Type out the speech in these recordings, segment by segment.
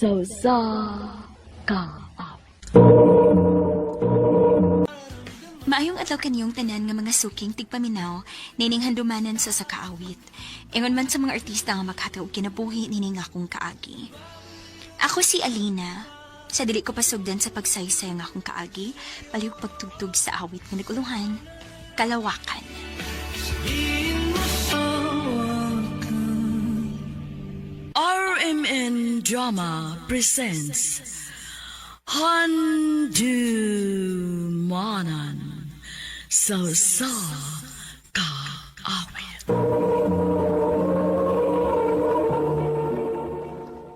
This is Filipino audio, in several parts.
Sausa ka. Maayong adlaw kaniyong tanan nga mga suking tigpaminaw nining handumanan sa kaawit. Ingon man sa mga artista nga maghatag og kinabuhi nining akong kaagi. Ako si Alina. Sa dili ko pasugdan sa pagsaysay nga akong kaagi, palihog pagtugtog sa awit nga naguluhan, Kalawakan. RMN Drama presents Handumanan Sausa Ka Awit.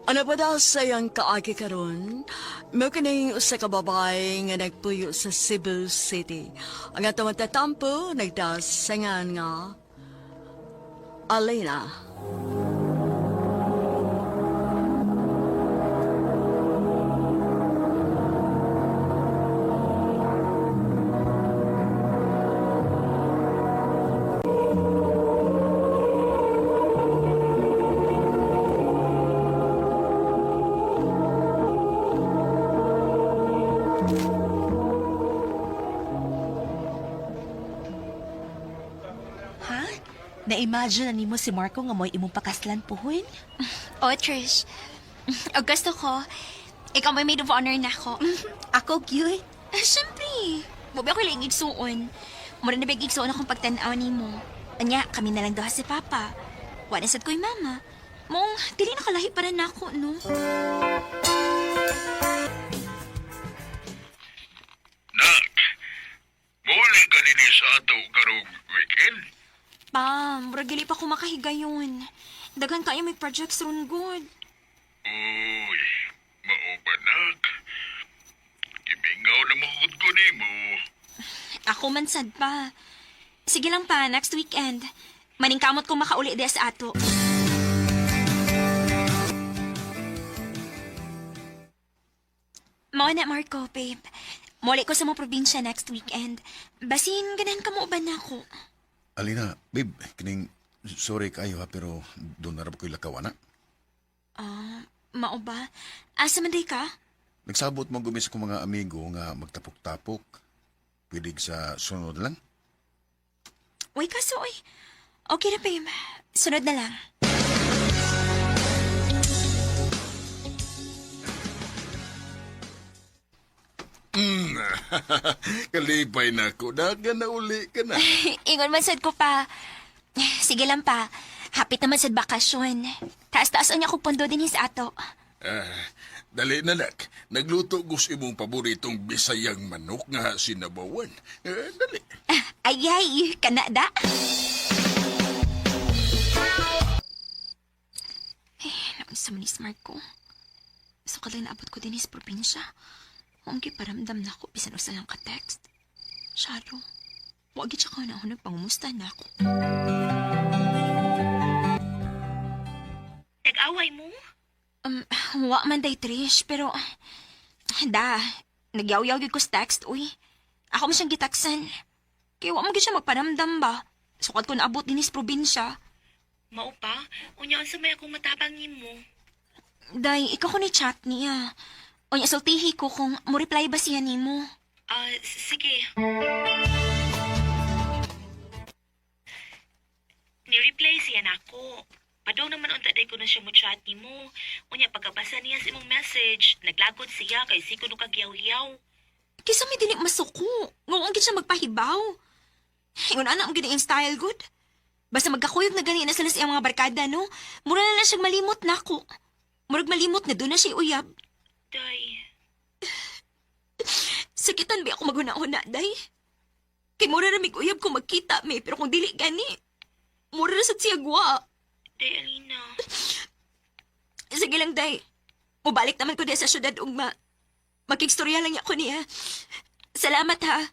Ano ba daw sayang kaagi karon? Mo kining usa ka babae nga nagpuyo sa Cebu City. Ang atong tatampo nagdasangan nga Alina. Ha? Na-imagine na nimo si Marco nga mo'y imong pakaslan puhuin? O, Trish. O gusto ko, ikaw may maid of honor na ako. Ako, cute. Siyempre. Mabi ako lang igsuon. Mura na big igsuon akong pagtanaw ni mo. Anya, kami na lang daw si Papa. Wala sad ko'y Mama. Mong, dili nakalahi para na ako, no? Nak, muli ka nini sa ato karong weekend? Pa, mura gali pa ko makahigayon. Dagan kayo may projects ron good. Uy, maubanak. Gimingaw na mahugod ko ni mo. Ako man sad pa. Sige lang pa, next weekend. Maningkamot kong makauli di sa ato. Mao na, Marco, babe. Muli ko sa mga probinsya next weekend. Basin, ganahan ka mo ba na ako? Alina, babe, kining sorry kayo ha, pero doon na rin ko'y lakaw, ana. Mao ba? Asa man day ka? Nagsabot mo gumis ko mga amigo nga magtapok-tapok. Pilig sa sunod lang. Uy, kaso, uy. Okay na, babe. Sunod na lang. Kalipay na ko, dagan na uli ka na. Ingon man sad ko pa. Sige lang pa. Hapit naman sad bakasyon. Taas-taas niya ko pondo din sa ato. Dali na nak, nagluto gus imong paboritong bisayang manok nga sinabawan. Dali. Ayay, kanada. Naman sa manis Marco. So kalay naabot ko din sa probinsya. Honggi paramdam na ako, bisan usa lang ka-text. Sharo, wag siya ka na ako nagpangumusta na ako. Nag-away mo? Wa man day, Trish, pero... nagyaw-yaw yun ko sa text, uy. Ako mo siyang gitaksan. Kaya wa mo siya magparamdam ba? Sukat ko naabot din sa probinsya. Mao pa? Unya sa may akong matabangin mo. Day, ikaw ko ni chat niya. Unya, sultihi ko kung mo-reply ba siya ni mo. Sige. Ni-reply siya na ako. Padaw naman unta day ko na siya mo chat ni mo. Unya, pagkabasa niya sa imong message, naglagod siya kay siko no kagyaw-yaw. Kisa may dinig masuko. Ngawang siya magpahibaw. Ingon ana ang gini style good. Basta magkakuyog na gani na sila sa iyang mga barkada, no? Mura na lang siyang malimot na ako. Murag malimot na doon na siya uyab. Day. Sakitan ba ako maghuna-huna, day? Kay mura na mig-uyab ko magkita, may. Pero kung dili gani, mura na sa siyagwa. Day, Alina. Sige lang, day. Mubalik naman ko din sa syudad ugma. Makikstorya lang ako niya. Salamat, ha?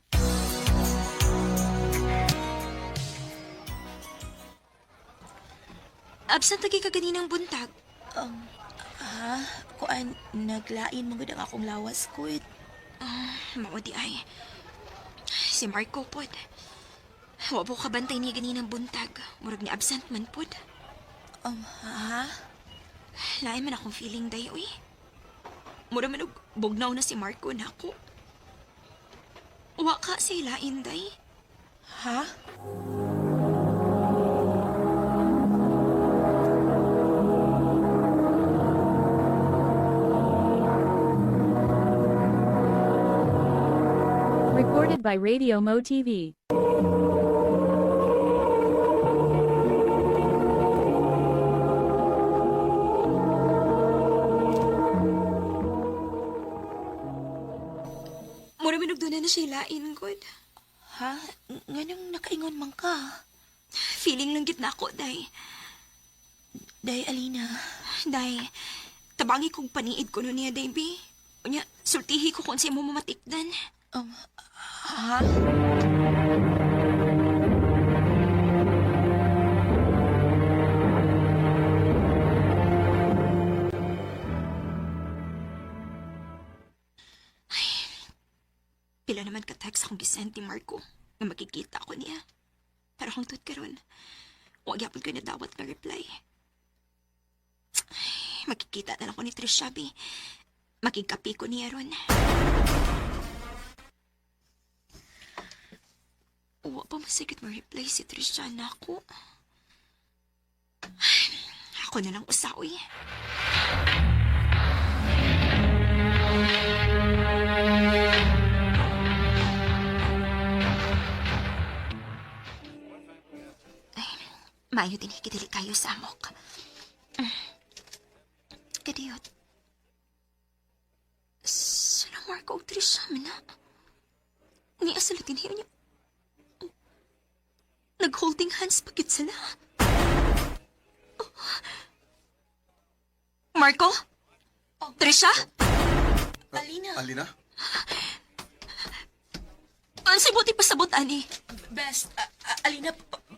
Absent lagi ka ganinang buntag. Kuan, naglain mo gud ang akong lawas ko. Mao di ay. Si Marco pod. Wa po kabantay niya ganinang buntag. Murag ni absent man pod. Ha? Lain man akong feeling day, uy. Mura man og bugnaw na si Marco na ako. Wa ka sila, Inday. Ha? Recorded by Radio Mo TV. Mura man og doon na siya lain, God. Ha? Nganong nakaingon man ka? Feeling lang git na ako, Day. Day, Alina. Day, tabangi kong paniid ko no niya, Davy. Unya, sultihi ko kung siya mo mamatikdan. Ha? Pila naman ka-text akong gisend ni Marco na makikita ko niya. Pero kung tut karon, huwag yapon ko na dawat nga reply. Ay, makikita na lang ko ni Trish Shabby. Makikapi ko niya ron. Uwa pa masigit ma-reply si Trisha na ako. Ako na lang usawi. Mayo din hikidili kayo sa amok. Kadiyot. Sila Marco o Trisha, mina. Ni asalatin hiyo niya. Nag-holding hands pagit sila. Marco? Trisha? Alina. Alina? Ansay buti pasabot, ani. Best. Alina,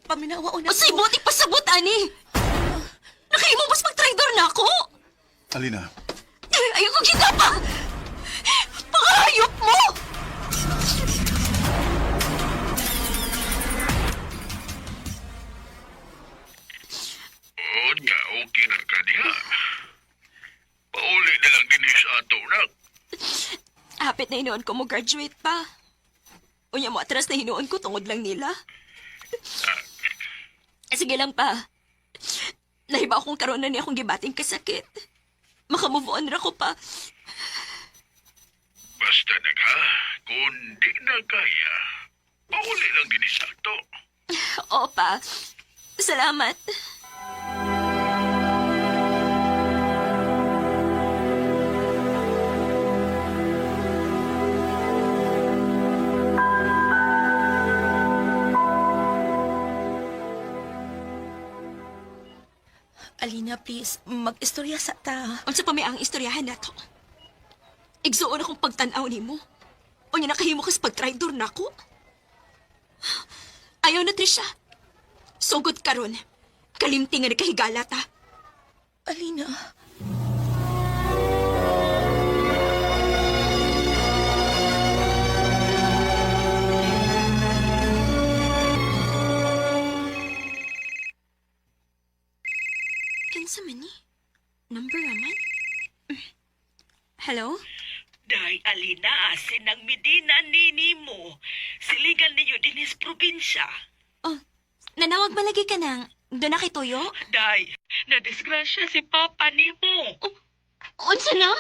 paminawa o na Ansay buti pasabot, ani. Nakahimo mas mag-trader na ako. Alina, Ayoko kita pa. Pakahayop mo. O niya, okay na ka niya. Pauli na lang din sa ato na. Hapit na hinuon ko mo graduate pa. Unya mo atras na hinuon ko tungod lang nila. Sige lang pa. Nahiba akong karoon na niya akong gibating kasakit. Makamove on ra ko pa. Basta nagha, kung di na kaya, pauli lang din sa ato. Oo pa. Salamat. Alina, please. Mag-istorya sa ta. Unsa pa may ang istoryahan nato? Igsuon akong pagtanaw nimo. Unya nakahimo ka sa pagtraidor nako. Ayaw na, Trisha. Sugod karon. Kalimti nga nagkahigala ta. Alina. Kinsa man ni? Number raman? Hello? Day, Alina, asin ang Medina nini mo. Siligan niyo din is probinsya. Oh, nanawag malagi ka nang. Doon na kay Toyo? Day, nadisgrasya si Papa ni mo. Unsa na?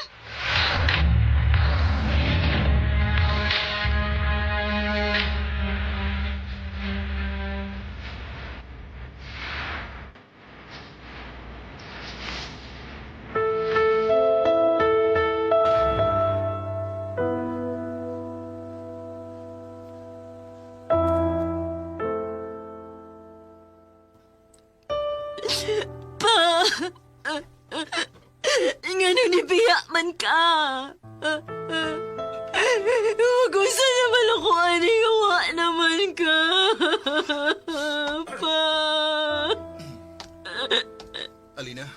Ngano ni Biya man ka? Gusto naman ako, ani, gawa naman ka. Pa. Alina?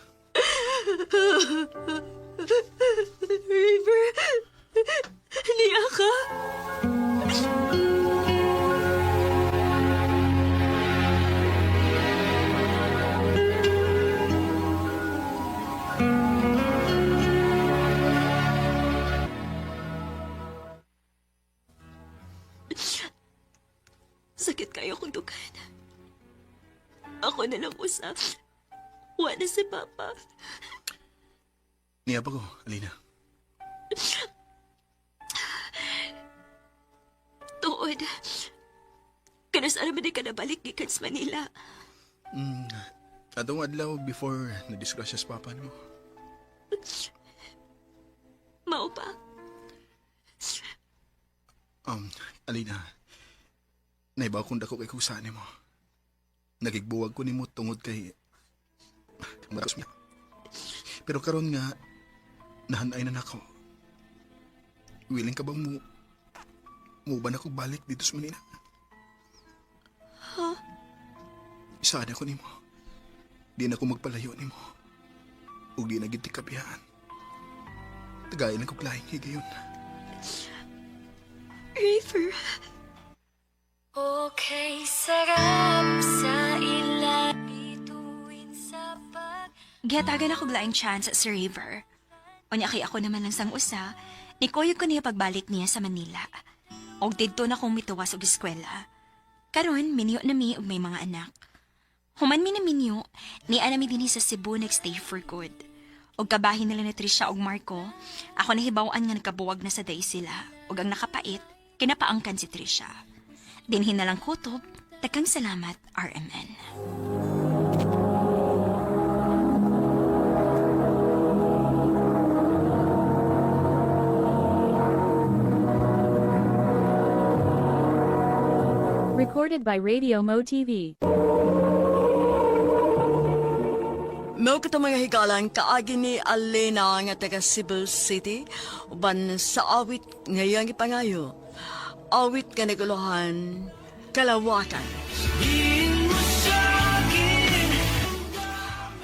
River, niya ka? akong dugan. Ako na lang usap. Wala na si Papa. Niya pa ko, Alina. Tuod. Kanas alam di ka nabalik gikan sa Manila. Atong adlaw before na-discuss siya sa papa mo. Mao pa. Alina, naibaw kong dako kay kusaan mo. Nagigbuwag ko nimo tungod kay maras niya. Pero karon nga, nahanay na nako. Willing ka bang mo ba na ko balik dito sa Manila? Ha? Isaan ako nimo. Di na ko magpalayo nimo. Ug di na gid kapihan. Tagay lang ko klaing higayon. River. Okay, sarap sa ilang bituin sa pag... Gihatagan ako laing chance sa River. O niya kay ako naman lang sang usa, ni kuyog ko niya pagbalik niya sa Manila. Og didto na kong mituwas og eskwela. Karon, minyo na mi og may mga anak. Human mi na minyo, ni anami dinhi sa Cebu nagstay for good. Og kabahin nila ni Trisha og Marco, ako nahibaw-an nga nagkabuwag na sa day sila. Og ang nakapait, kinapaangkan si Trisha. Dinhin na lang kutob, takang salamat, RMN. Recorded by Radio Mo TV. Mao kita mga higalang kaagi ni Alina nga taga Cebu City uban sa awit ngayang ipangayo. Awit nga naguluhan kalawakan.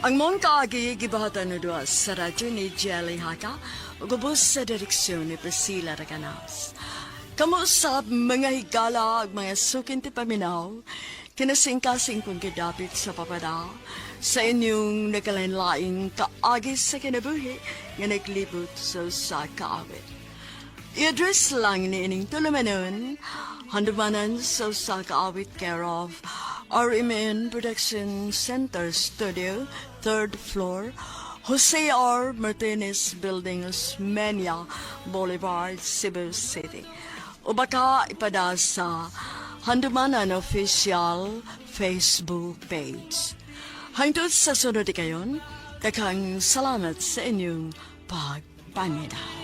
Ang mong kaagi gibahatan na doon sa radyo ni Jelly Haka ug ubos sa direksyon ni Priscilla Raganas. Kamuusap mga higala ag mga sukin ti paminaw, kinasingkasing kong gidapit sa papada sa inyong nagkalain-laing kaagi sa kinabuhi nga naglibot sa kaawit. I-address lang ni ining tulumanon, handumanan sa kaawit care of RMN Production Center Studio, 3rd floor, Jose R. Martinez Building, Osmeña Boulevard, Cebu City. O baka ipada sa Handumanan Official Facebook page. Hangtod sa sunod kayon, daghang salamat sa inyong pagpaminaw.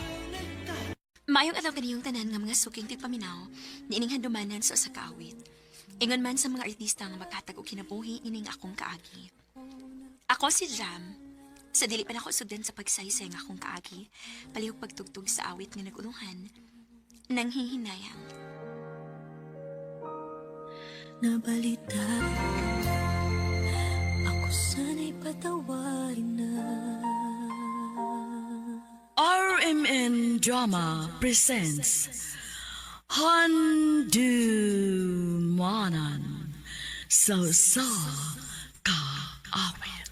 Maayong adlaw kaniyong tanan nga mga suking tigpaminaw, niining handumanan sa kaawit. Ingon man sa mga artista nga maghatag og kinabuhi nining akong kaagi. Ako si Jam. Sa dili pa nako sugdan sa pagsaysay nga akong kaagi, palihog pagtugtog sa awit nga naguluhan, nang hihinayang. Nabalita ako sana'y patawarin na. RMN Drama presents Handumanan sa kaawit.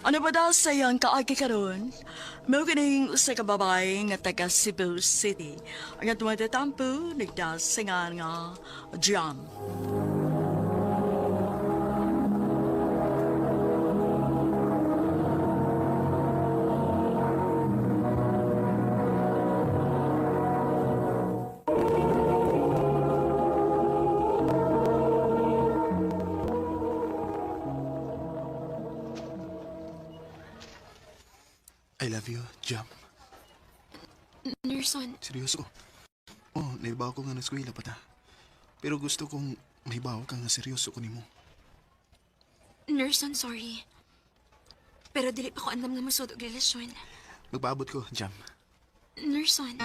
Ano ba daw sa iyang kaagi karon? May kining usa ka babae nga taga Cebu City. Ang atong tatampo nagdasingan nga Jam. I love you, Jam. Nerson, Seryoso. Oh, naibaw ko nga na eskwela pa ta. Pero gusto kong maibaw ka nga seryoso ko nimo. Nerson, sorry. Pero dili pa ko andam nga masud og relasyon. Magpaabot ko, Jam. Nerson.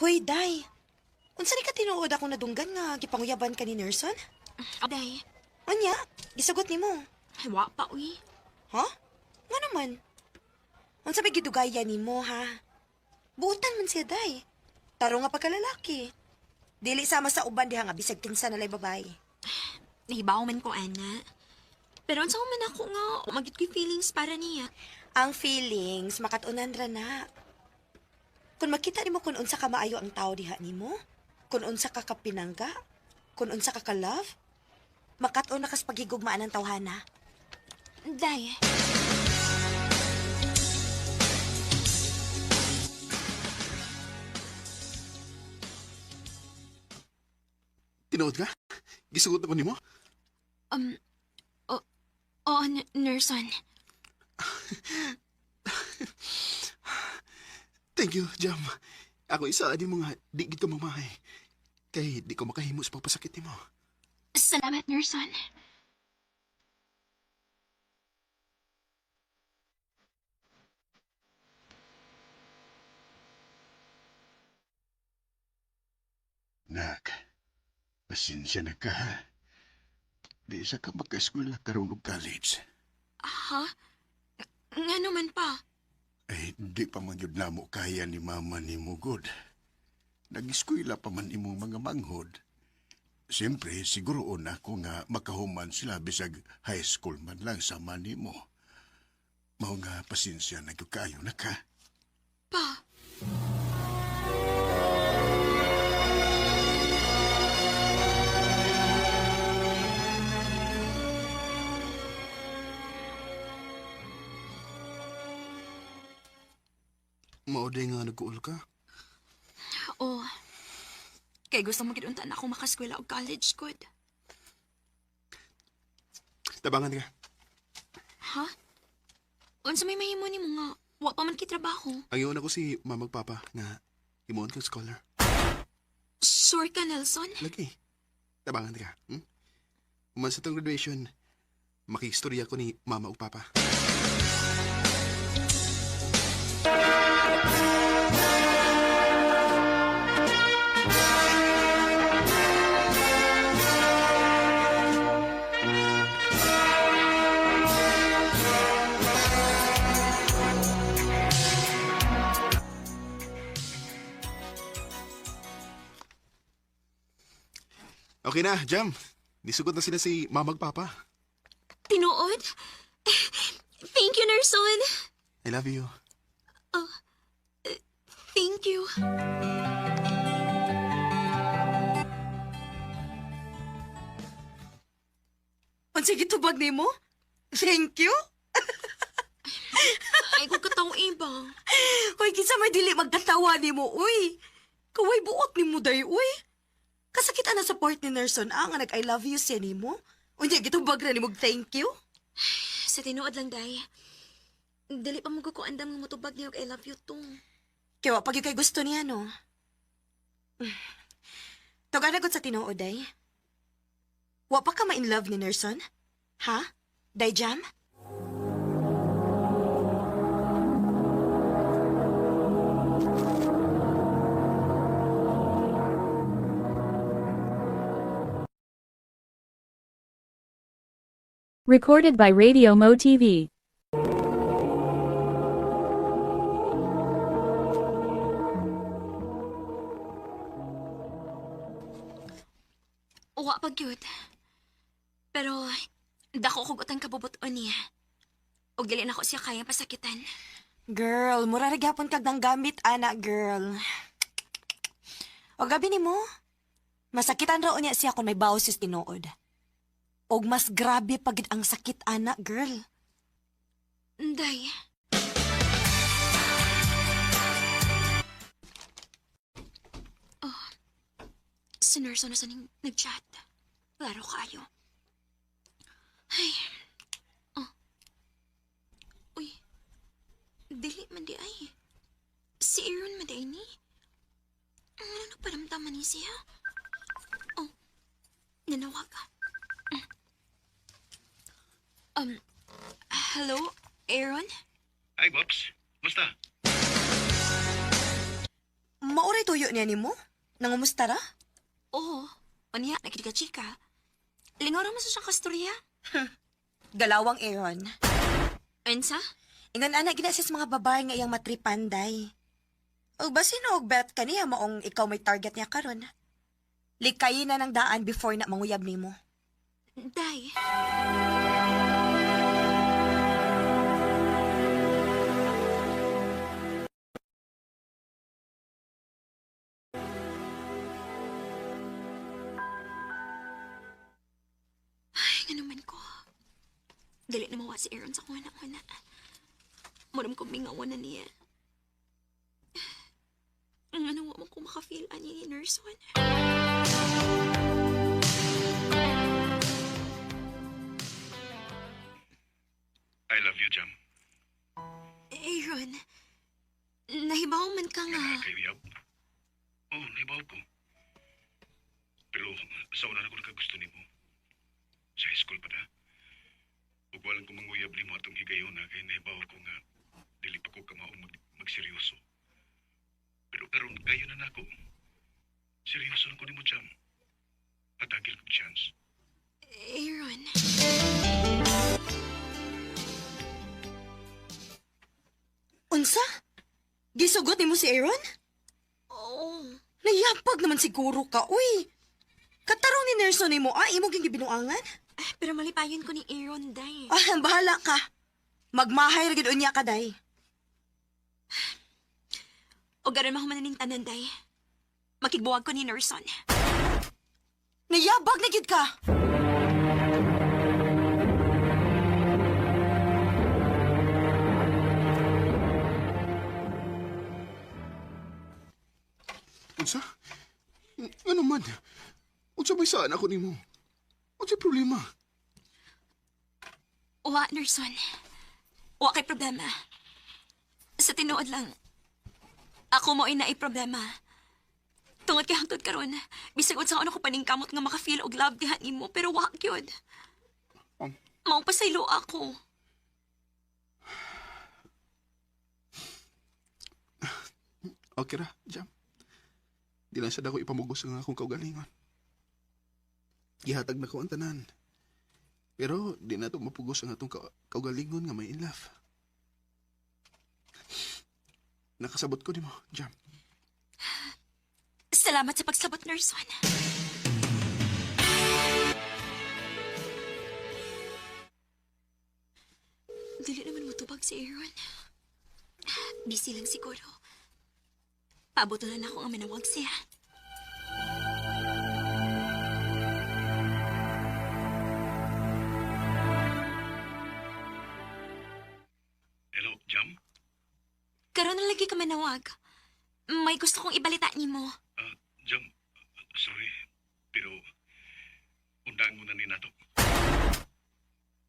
Hoy, Day. Unsa ni ka tinuod akong nadunggan nga gipanguyaban ka ni Nerson? Day, Anya, gisugot nimo. ay wa pa, uy. Ha? Nga naman. Unsa may gidugaya nimo, ha? Buutan man siya, Day. Taro nga pagkalalaki. Dili sama sa uban diha nga bisag kinsa nalay babae. Nahibaw man ko, ana. Pero unsa man ako nga, magit ko feelings para niya. Ang feelings, makatunan ra na. Kung makita nimo kung unsa ka maayo ang tao diha nimo, kung unsa ka kapinangga, kung unsa ka ka-love, makatun na kas paghigugmaan ng tawhana. Day, Tinuod ka? Gisugot ako nimo? oo, Nerson. Thank you, Jam. Ako isa di mo nga, di gito mamahay. Kay di ko makahimo sa pagpasakit nimo. Salamat, Nerson. Nak, pasensya na ka ha. Di sa ka magka-eskwela karon og college. Ha? Nga naman pa. Ay, di pa man yun namo kaya ni mama ni Mugod. Nag-eskwela pa man imong mga manghod. Siyempre, siguro una ko nga makahuman sila bisag high school man lang sama nimo. Mao nga pasensya na gyud kaayo na ka. Pa. Mauday nga nag-uul ka? Oo. Kay gusto mo kinunta na ako makaskwela o college, good. Tabangan ka. Ha? Unsa may mahimo ni mo nga, wa pa man kitrabaho. Ang iyon ako si mamag papa nga himuon kang scholar. Sure ka, Nelson? Lagi. Tabangan ka. Uman sa tong graduation, makikistorya ko ni mama ug papa. Okay na, Jam. Nisugot na sila si mamag papa. Tinuod? Thank you, Nerson. I love you. Thank you. Unsa gitubag nimo? Thank you. Ay, kung kataw iba. Hoy, kinsa may dili magkatawa nimo, uy. Kaway buot nimo day, uy. Kasakit na support ni Nerson nga nag-I love you siya nimo. Unya gitubag na nimo thank you. Sa tinuod lang, day. Dili pa mo ko andam nga motubag niyo I love you too. Kaya wa pag kay gusto niya, no? Tuganagot sa tinuod, day. Wa pa ka ma-in love ni Nerson? Ha? Day Jam? Recorded by Radio Mo TV. Wa pa gyud. Pero dako kog utang kabubuton niya. Og dili na ko siya kayang pasakitan. Girl, mura ra gyapon kag nang gamit, ana, girl. O gabi ni mo, masakitan raw niya siya kung may bawas sis tinuod. Og mas grabe pagid ang sakit, ana, girl. Day. Oh, si Nerson na sa nag-chat. Klaro kayo. Ay. Oh. Uy. Dili man di ay. Si Aaron man di ni. Ano nagparamdaman ni siya? Oh. Nanawag ka. Hello, Aaron? Hi, Pops. Musta? Mauray tuyo niya ni mo? Nangumusta ra? Oo. Aniya, nakikika-chika. Lingaw naman sa siyang kastorya. Galawang Aaron. Ansa? Ingon anak gina sis mga babae nga iyang matripanday. O basin og bet kaniya maong ikaw may target niya karon. Likayin na ng daan before na manguyab nimo. Day. Ay, nga naman ko. Dali na mawa si Aaron sa kuna-kuna. Maram kong mingawan na niya. Ang ano mo ko makafeel ani ni Nurse Juan. I love you, Jam. Aaron, nahibaw man ka nga. Kay Uyab. Oh, naibaw ko. Pero sa una na ko nakagusto ni mo. Sa high school pa na. Ug walang ko manguyab ni mo atong higayon na kay naibaw ko nga dili pa ko kamaong magseryoso. Pero karon kayo na nako. Seryoso lang ko ni mo, Jam. Patagil kong chance. Aaron. Unsa? Gisugot ni mo si Aaron? Oh. Nayapag naman siguro ka, uy. Katarong ni Nerson ni mo, imo ging gibinuangan? Pero malipayon ko ni Aaron, Day. Bahala ka. Magmahay ra gid unya ka, day. O garon mahumanan ning tanan, Day. Makigbuwag ko ni Nerson. Nayabag na gid ka. Unsa? Ano man? Unsa may saan ako nimo? Unsa problema? Wa, Nerson. Wa kay problema. Sa tinuod lang, ako mo ina problema. Tungod kay hangtod karon, bisag unsa ano ko paningkamot nga maka-feel og love diha nimo, pero wa gyud. Mao pasaylo ako. Okay ra, Jam. Di lang siya dako ipamugos ang akong kaugalingon. Gihatag na ko ang tanan. Pero di na ito mapugos ang atong kaugalingon nga may in love. Nakasabot ko ni mo, Jam. Salamat sa pagsabot, Nurse Juan. Dili naman mo tubag si Aaron. Busy lang siguro. Paabot na ako nga manawag siya. Hello, Jam? Karon na lagi ka manawag. May gusto kong ibalita ni mo. Jam, sorry. Pero, undang mo na ni nato.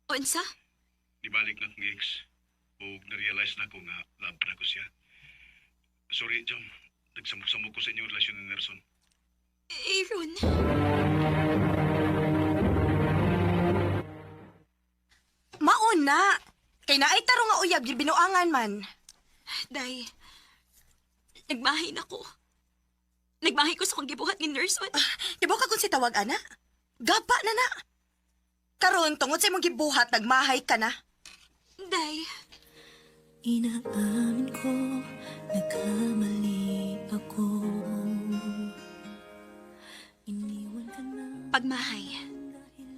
Unsa? Nibalik na kong ex. O na-realize na ko nga love na ko siya. Sorry, Jam. Nagsamok-samok ko sa inyong relasyon ni Nerson. Aaron. Mauna. Kay naay taro nga uyab yung binuangan man. Day, nagmahay na ko. Nagmahay ko sa kong gibuhat ni Nerson. Diba ka kung si tawag, ana? Gapa na na. Karon tungod sa imong gibuhat, nagmahay ka na. Day, Inaamin ko, nagkamali ako. Iniwan ka na. pagmahay.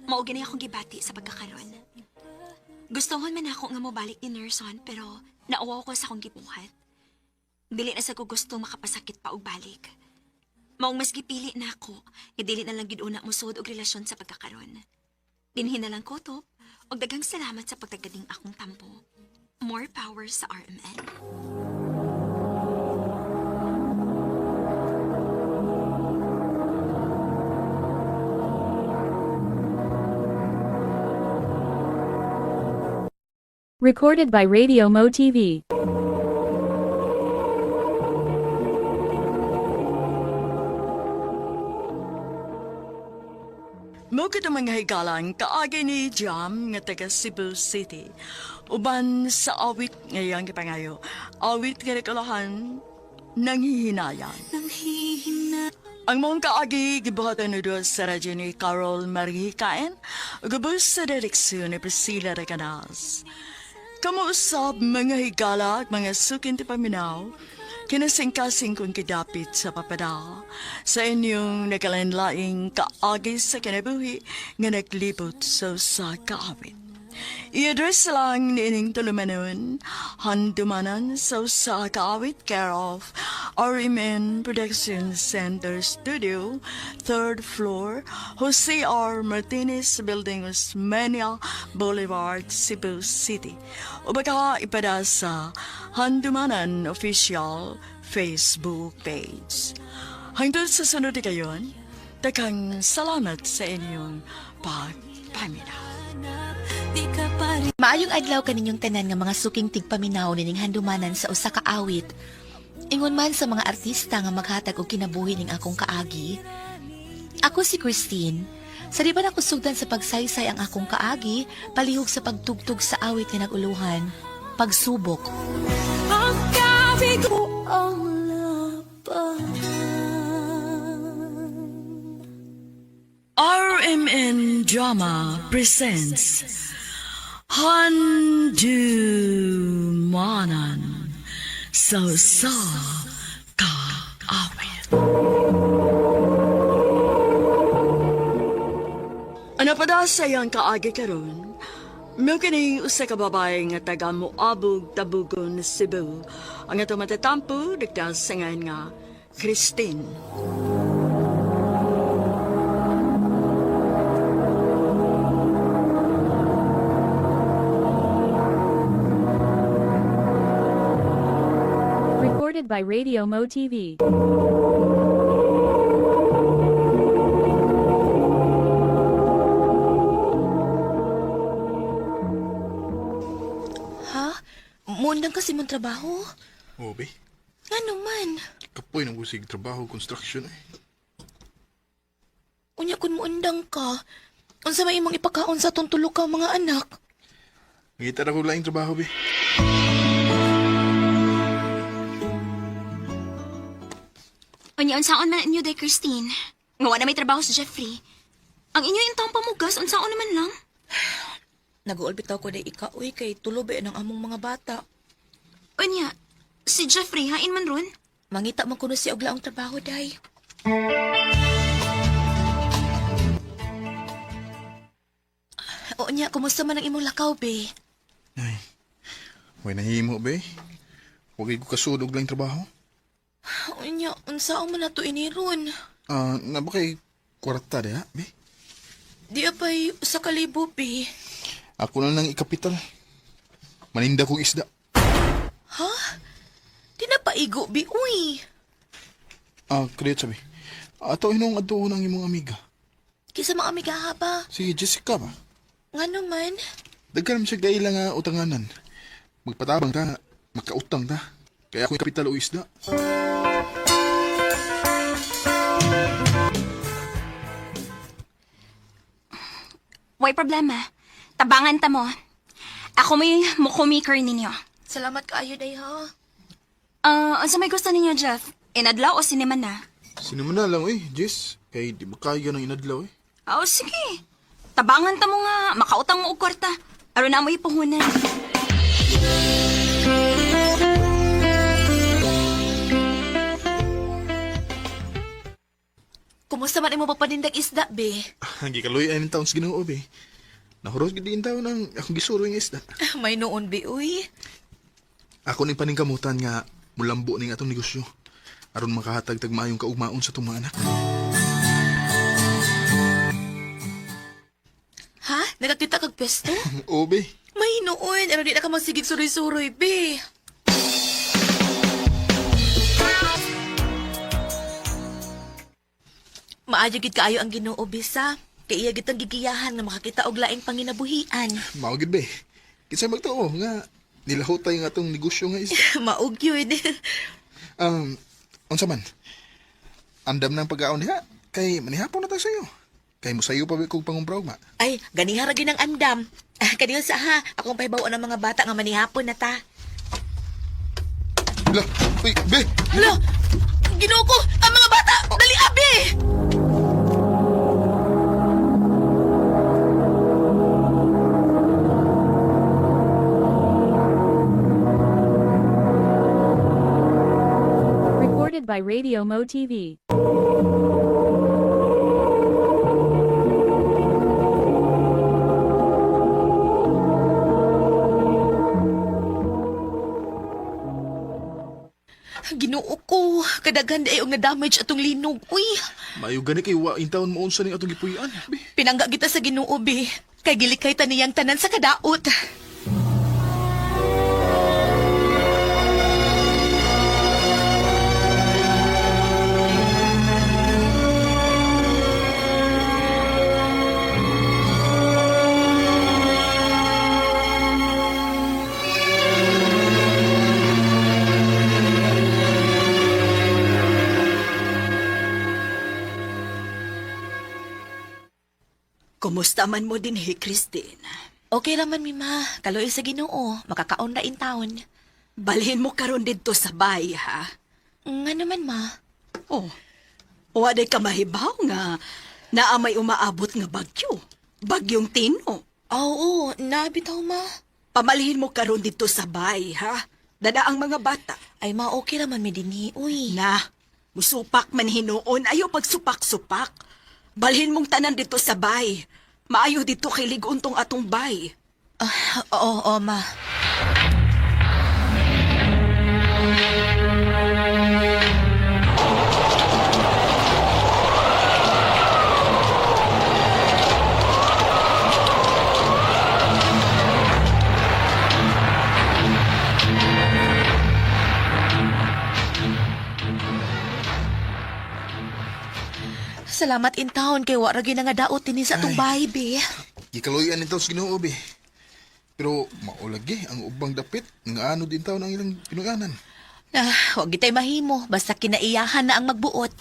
Maugi na akong gibati sa pagkakaroon. Gustohon man ako nga mobalik ni Nerson, pero nauwaw ko sa akong gibuhat. Dili na sa ko gusto makapasakit pa og balik. Maong mas gipili na ako, dili na lang gid una musud og relasyon sa pagkakaroon. Dinhin na lang ko to, og daghang salamat sa pagtagading akong tampo. More power sa RMN. Recorded by Radio Mo TV. Mugod ang mga higalang kaagi ni Jam nga taga Cebu City. Uban sa awit ngayang ipangayo. Awit nga nakalahan nang hihinayang. Ang mong kaagi gibuhatan na doon sa radyo ni Carol Marie Caen. Gubos sa direksyon ni Priscilla Recanas. Kamuusap mga higala at mga sukin ti paminaw. kinasingkasing kong kidapit sa papada sa inyong nakalanlaing kaagi sa kinabuhi nga naglibot sa kaawit. I-address lang ni ining tulumanon, handumanan sa kaawit care of RMN Production Center Studio, 3rd floor, Jose R. Martinez Building, Osmeña Boulevard, Cebu City. O baka ipada sa Handumanan Official Facebook page. Hangtod sa sunod kayon, takang salamat sa inyong pagpaminaw. Maayong adlaw kaninyong tanan nga mga suking tigpaminaw nining handumanan sa usa ka awit. Ingon man sa mga artista nga maghatag og kinabuhi ning akong kaagi. Ako si Christine. Sa di ba nakusugdan sa pagsaysay ang akong kaagi, palihog sa pagtugtog sa awit nga naguluhan, pagsubok. Ang kabi ko ang RMN Drama presents Handumanan sa kaawit. Ano pa da sayang kaagi karon? May kini usa ka babae nga taga Moabog, Tabugon, Cebu. Ang ato matatampo, dagdag sa ngayon nga, Christine. Recorded by Radio Mo TV. Ha? Mundang kasi mong trabaho? Oo, be. Ano man? Kapoy ng usig trabaho, construction eh. Unya kun muundang ka, unsa may imong ipakaon sa atong tulo ka mga anak? Ngita na ko laing trabaho, be. Unya, unsaon man inyo day, Christine? Ngawa na may trabaho sa Jeffrey. Ang inyo yung taong pamugas, unsaon naman lang? Nag-uulbitaw ko day ikaoy kay tulobe ng among mga bata. Unya, si Jeffrey, hain man ron? Mangita man kuno si og laong trabaho day. O nya, kumusta man ang imong lakaw, be? Ay, way nahimo, be. Huwag ko kasudog lang trabaho. O nya, unsaon man nato iniron? Na ba kay kwarta de, ha, be? Di apay sa kalibo, be. Ako na lang ikapital. Maninda kong isda. Ha? Di na paigo, be, uy. Kriyat sabi. Ato inong ato ng imong amiga. Kisa mga amigaha ba? Si Jessica ba? Nga naman? Dagkan siya gaila nga utanganan. Magpatabang ta, makautang ta. Kaya ako yung kapital o isda. Way problema. Tabangan ta mo. Ako may mukumaker ninyo. Salamat kaayo, day, ha? Unsa may gusto ninyo, Jeff? Inadlaw o sinema na? Sinama na lang, Jess. Kay di ba kaya ng inadlaw, Oh, sige. Tabangan ta mo nga. Makautang mo og kwarta. Aron na mo ipuhunan. Kumusta man imo pagpanindag isda, be? Hindi kaloy ay ng taon sa ginoo, be. Nahuros gid din taon ng akong gisuro yung isda. May noon, be, uy. Ako ning paningkamutan nga mulambo ning atong negosyo. Aron makahatag-tag maayong kaugmaon sa itong mga anak. Ha? Nagakita kag pwesto? Oo, be. May noon. Ano di na ka magsigig suroy-suroy, be? Maayo gid kaayo ang Ginoo, bisa. Kay iya gitang gigiyahan nga makakita og laing panginabuhian. Mao gid, be. Kinsa magtuo nga nilahutay nga atong negosyo nga isda. Maog yun. Unsa man? Andam ng pag-aon niya. Kay manihapon na ta sayo. Kay musayo pa kog pangumbraw ma. Ay, ganiha ra gyud ang andam. Kaniyo sa ha, akong pahibaw ng mga bata nga manihapon na ta. Lah, uy, be. Hala! Ginoo ko! Ang mga bata! Dali, abi! Recorded by Radio Mo TV. Ginoo ko, kadaghan ay nga damage atong linog. Uy, Mayo gani kay wa in taon mo unsa ning atong gipuy-an. Be. pinangga kita sa Ginoo be. Kay gilikay ta niyang tanan sa kadaot. Kumusta man mo din, Christine? Okay raman, Mima. Kaloy sa Ginoo, makakaon na in taon. Balhin mo karon dito sa bay, ha? Nga naman, Ma. Oh, waday ka mahibaw nga naamay umaabot nga bagyo. Bagyong Tino. Oo, nabitaw, Ma. Pamalhin mo karon dito sa bay, ha? Dada ang mga bata. Ay, Ma, okay raman, Medini. Uy. Na, musupak man hinuon, ayaw pagsupak-supak. Balhin mong tanan dito sa bay. Maayo dito kay ligon tong atong bay. Oo, Ma. Salamat in town kay wa ra gyud nga daot dinhi sa atong bahay, be. Gikaluyan in taon sa Ginoo be. Pero maulagi ang ubang dapit nga ano din taon ang ilang pinuyanan. Wag gitay mahimo basta kinaiyahan na ang magbuot.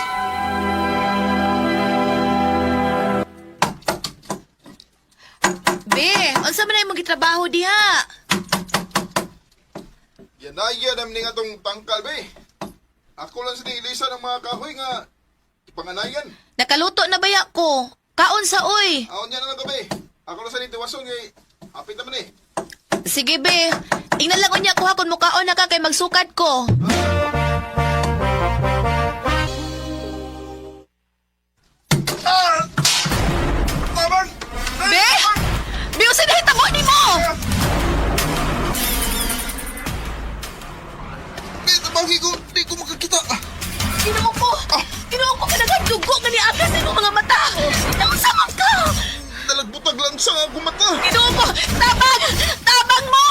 Be, unsa man ay mong gitrabaho diha? Yan na yan ning atong tangkal be. Ako lang sa ilisa ng mga kahoy nga panganayan. Nakaluto na baya ko. Kaon sa uy. Aon niya na lang be. Ako lang sa nitiwason ngay apit naman eh. Sige be, ingnan lang unya ko hakon mo kaon na ka kay magsukat ko. Taman! Be! Be, usa na hitabo ni mo! Be, tabangi ko, di ko makakita. Ginoo ko! Ginoo ko kanagang dugo nga ni Agas sa iyong mga mata! Nausamang ka! Dalagbutag lang sa akong mata. Ginoo ko! Tabang! Tabang mo!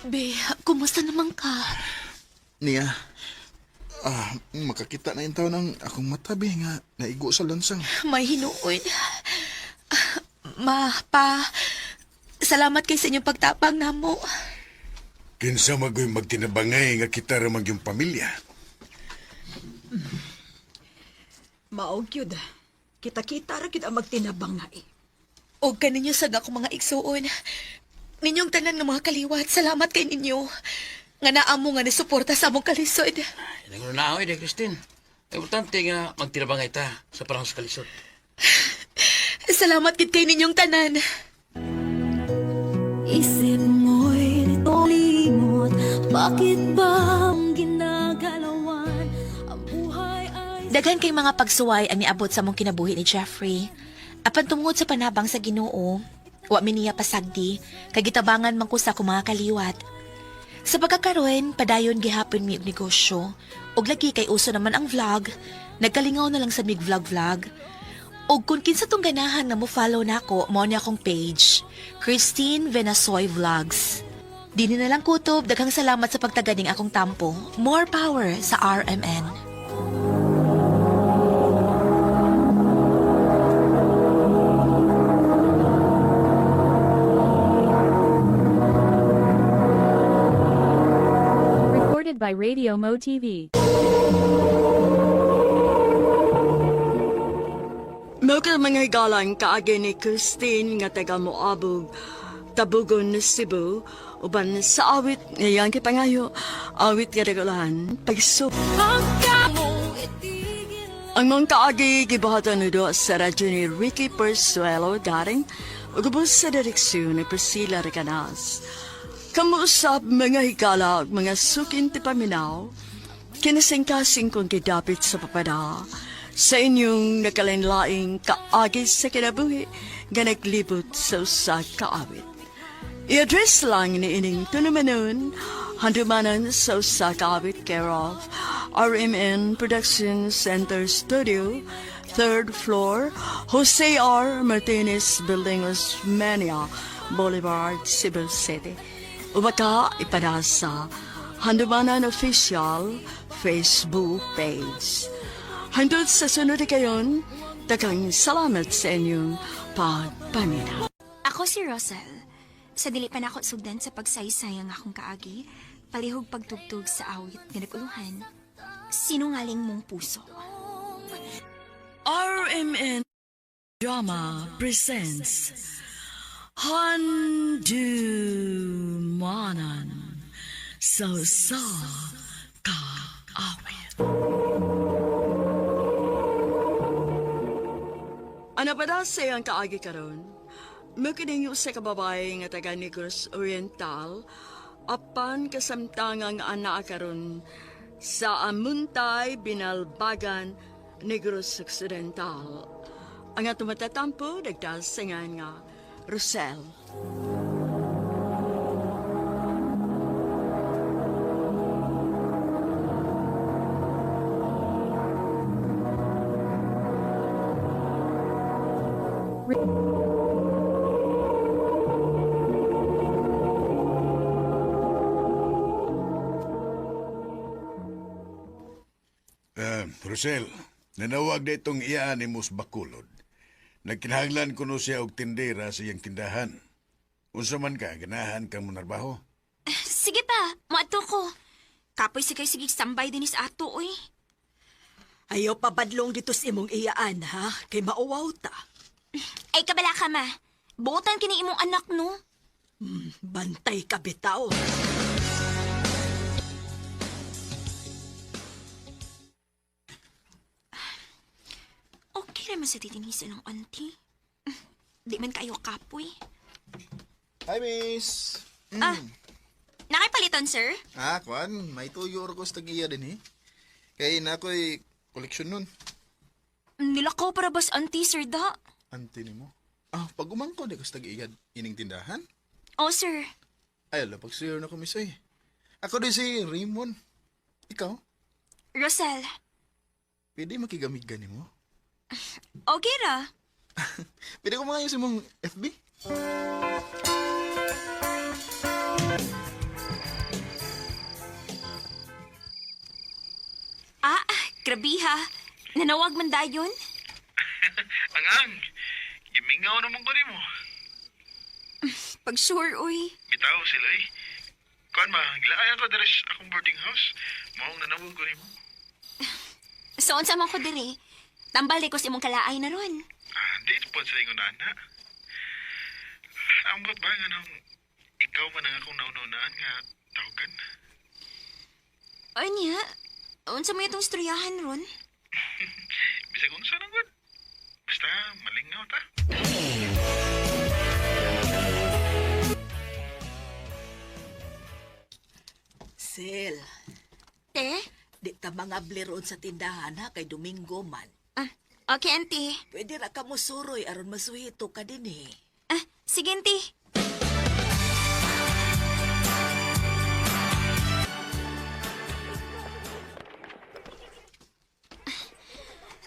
Be, kumusta naman ka? Niya, makakita na yung taon ng akong mata be nga naigo sa lansang. May hinuon. Pa, salamat kay sa inyong pagtapang namo. Kinsa magoy magtinabangay nga kita ramang yung pamilya. Maog yun. Kita-kita ra kita magtinabang nga eh. O kaninyo sa akong mga igsuon. Ninyong tanan ng mga kaliwat, salamat kay ninyo. Nga naamo nga nisuporta sa among kalisod. Nagano na ako eh, Christine. Importante nga magtirabangay ta sa parang sa kalisod. Salamat gid kay ninyong tanan. Isip mo'y limot, bakit ba ang ginagalawan? Ang buhay ay... Daghan kay mga pagsuway ang niabot sa mong kinabuhi ni Jeffrey. Apan tungod sa panabang sa Ginoo, wa miniya pasagdi, kay gitabangan man ko sa akong mga kaliwat. Sa pagkakaroon, padayon gihapon mi og negosyo, og lagi kay uso naman ang vlog, nagkalingaw na lang sa mig vlog. Og kung kinsa tong ganahan nga mo follow nako, mao ni akong page, Christine Venasoy Vlogs. Dini na lang kutob, daghang salamat sa pagtaganing akong tampo. More power sa RMN. Recorded by Radio Mo TV. Mao ka mga higalan kaagi ni Christine nga taga Moabog, Tabugon, Cebu, uban sa awit ngayon kay pangayo, awit nga regulahan, pagso. Ang mga kaagi gibahatan nido sa radyo ni Ricky Persuelo daring ugubos sa direksyon ni Priscilla Recanas. Kamuusap mga higala ug mga sukin ti paminaw, kinasingkasing kong kidapit sa papada sa inyong nakalinlaing kaagi sa kinabuhi nga naglibot sa usa kaawit. I-address lang ni ining tunumanon, handumanan sa usa kaawit care of RMN Production Center Studio, 3rd floor, Jose R. Martinez Building, Osmeña Boulevard, Cebu City. Ubaka ipadasa Handumanan Official Facebook page. Handod sa sunod kayon, daghang salamat sa inyong pagpaminaw. Ako si Rosel. Sa dili pa nako sugdan sa pagsaysay ang akong kaagi, palihog pagtugtog sa awit nga naguluhan. Sinungaling mong puso. RMN Drama presents Handumanan sa kaawit. Ano ba na sayang kaagi karon? Makininyo sa kababae nga taga Negros Oriental, apan kasamtangang anak karon sa Amuntay, Binalbagan, Negros Occidental. Ang atong matatampo, nagdasingan nga, Rosel. Rosel, nanawag na itong iyaan ni Mus Bakulod. Nagkinahanglan ko no siya og tindera sa iyang tindahan. Unsa man ka, ganahan kang munarbaho? Sige pa, maato ko. Kapoy sigay sigig sambay din sa ato, oy. Ayaw pabadlong dito sa imong iyaan, ha? Kay mauwaw ta. Ay, kabala ka, ma. Buotan kini imong anak, no? Bantay ka bitaw. Okay naman sa titinisan ng auntie. Di man kayo kapoy. Hi, miss. Nakipaliton, sir? Kwan, may tuyo ko sa tagiya din eh. Kaya na ako'y koleksyon nun. Nilakaw para bas auntie, sir, da? Ante ni mo. Pag umangko, di ko sa tagiya ining tindahan. Oh, sir. Ay, ala, pag-sir na ko, miss eh. Ako din si Raymond. Ikaw? Rosel. Pwede makigamig gani mo? Okay ra. Pwede ko mga yung mong FB? Grabe ha. Nanawag man dayon? Angang, gimingaw naman ko mo. Pag sure, uy. Bitaw sila eh. Kuan ba, gilaayan ko deres akong boarding house. Maong nanawag ko mo. So, unsa man ko diri? Tambal ko sa imong kalaay na ron. Di po sa ingon na. Ambot ba nga nung ikaw man ang akong naununaan nga tawagan? Anya? Unsa mo itong istoryahan ron? Bisag kung saan ang good. Basta malingaw ta. Sel, Te? di ta mga bliron sa tindahan ha kay Domingo man. Okay, auntie. Pwede ra ka mo suroy aron masuhito ka din eh. Sige, auntie.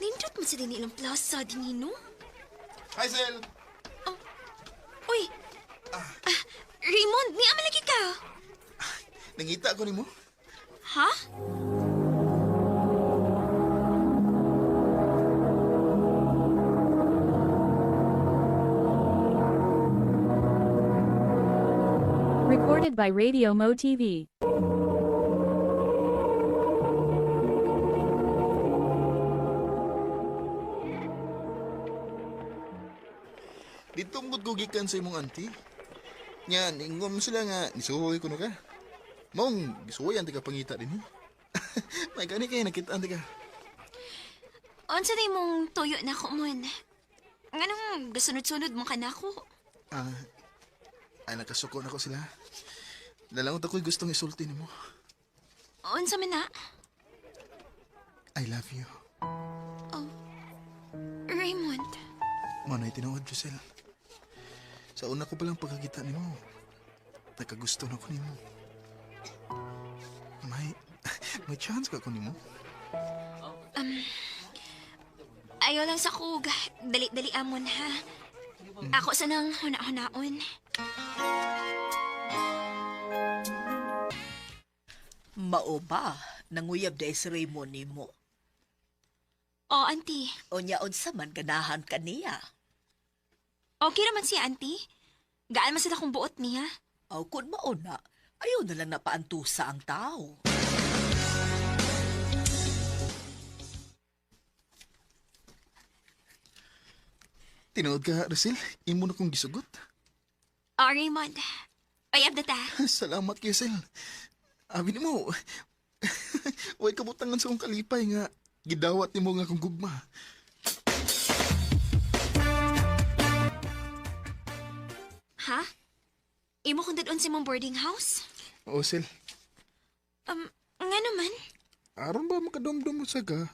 Nindot mo sa din ilang plaza, dinino? Hi, Sel! Uy! Raymond, niya malagi ka. Nangita ko ni mo? Ha? Recorded by Radio Mo TV. ikaw mong gugikan sa imong auntie. Yan, ingom sila nga, nisuhoy ko na ka. Mong, gisuhoy anti ka pangita din mo. May gani kayo, nakita anti ka. Unsa na mong tuyo na ko mon? Nganong gasunod-sunod mo ka na ko? Ay, nakasuko na ko sila. Lalangot ako'y gustong isulti ni mo. Unsa man na? I love you. Raymond. Manay tinuod, Giselle. Sa una ko palang pagkakita ni mo, nakagusto na ko ni mo. May chance ka ko ni mo? Ayaw lang sa kug. Dali-dali amon ha. Ako sanang huna-hunaon. Mao ba? Nanguyab day si Raymond ni mo. O, auntie. O nyaon sa man ganahan ka niya. Okay naman siya, auntie. Gaan man sila kung buot niya. Aw kun mauna, ayaw na lang napaantusa ang tao. Tinuod ka, Russell. Imo na kong gisugot. O, Raymond. Payab na ta. Salamat, Giselle. Abi ni mo, huwag kabutangan sa kong kalipay nga gidawat ni mo nga kong gugma. Ha? Imo kung dadon si mong boarding house? Oo, Sel. Nga naman? Aron ba makadumdum mo sa ka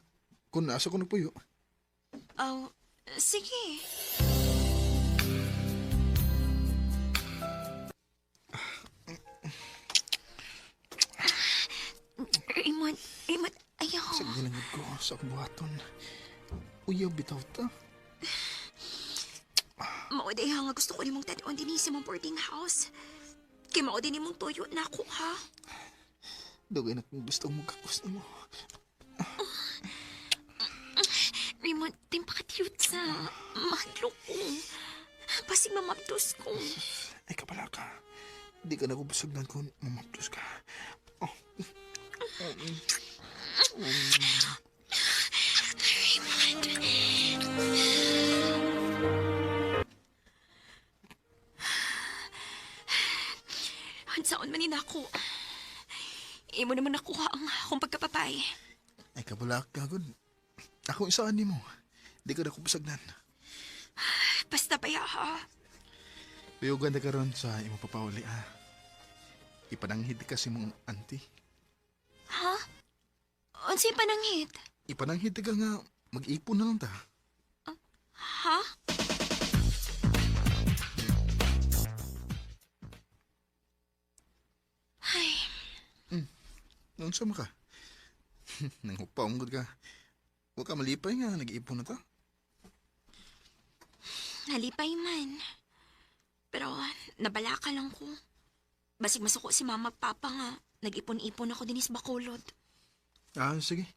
kung nasa ko nagpuyo? Oh, sige. Raymond, ayaw. Sa ginangid ko sa kabuhaton. Uyaw bitaw ta. Mauday ha nga gusto ko nimong tadon din sa mong boarding house. Kaya mauday nimong tuyo na ako, ha? Dugay na kung gusto mo kakos mo. Raymond, timpaka-cute sa mahalo ko. Pasig mamaptos ko. Ay kapala ka. Di ka na ko busugnan kung mamaptos ka. Oh. Hansaon man ako. Imo naman nakuha ang akong pagkapapay. Ay kapala ka, good. Ako isaan ni mo. Di ka na ko busugnan. Basta pa ha. Piyugan na karon sa imo papauli ha. Ipananghid kasi mong auntie. Ha? Unsay pananghit? Ipananghid ka nga mag-ipon na lang ta. Ha? Ay, Nung sama ka? Nang hupawang ka. Huwag ka malipay nga, nag-iipon na ta. nalipay man. Pero nabalaka lang ko. Basig masuko si mama at papa nga. Nag-ipon-ipon ako dinis Bacolod. Sige.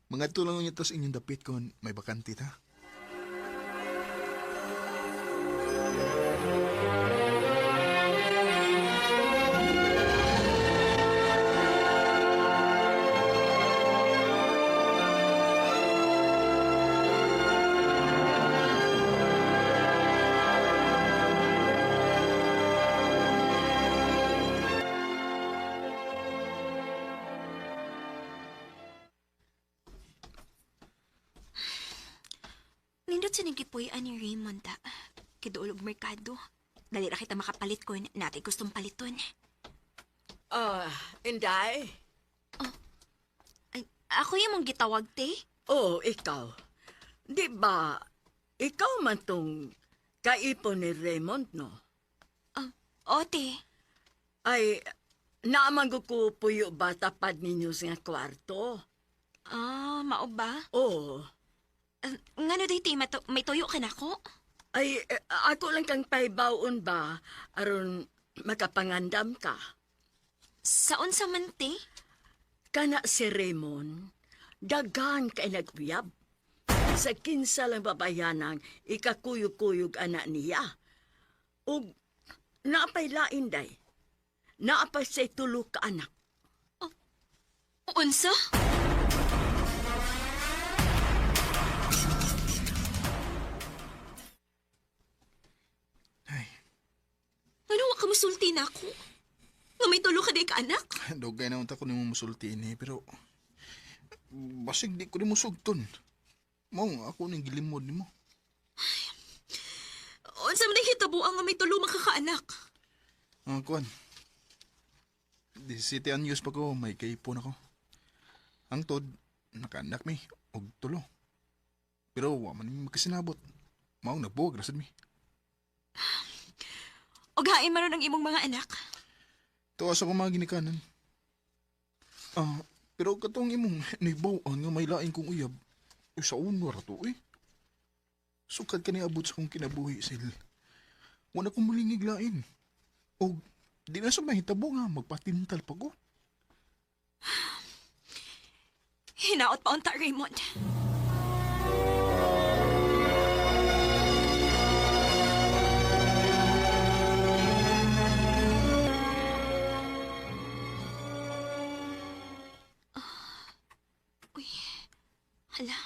Mga tulang niya tas inyong dapit kung may bakante ta. Nindot sa nagipuyan ni Raymond ta. Kiduolog merkado. Dali ra kita makapalit ko natin gustong paliton. Inday? Ay, ako yung mong gitawag, te. Oh, ikaw. Di ba, ikaw man tong kaipon ni Raymond, no? O, te. Ay, naaman ko puyo ba tapad ninyo sa kwarto? Mao ba? Oo. Ngano day, te, may tuyo ka na ko? Ay, ako lang kang paibaon ba aron makapangandam ka? Saon sa man, te? Kana si Raymond, dagan kay naguyab. Sa kinsa lang babayanang ikakuyog-kuyog anak niya. Ug naapay lain day. Naapay say tulo ka anak. Unsa? musulti na ako. Nga may tulo ka di ka anak. Dugay na unta ko ni mo musulti ini, pero basig di ko ni mo sugton. Mao ako ning gilimod nimo. Unsa man ang hitabuan nga may tulo makakaanak? Kuan. 17 anyos pa ko, may kaipon ako. Ang tod, nakaanak mi, og tulo. Pero wa man mi makasinabot. Mao nagbuwag rasad mi. Og hain man ang imong mga anak. Tuwas ako mga ginikanan. Pero katong imong nibawaan nga may laing kong uyab, sa unwar to eh. Sukad ka ni abot sa kong kinabuhi, Sil. Wala kong mulingig lain. O di na sa mahitabo nga, magpatintal pa ko. Hinaot pa unta, Raymond. Uy, hala.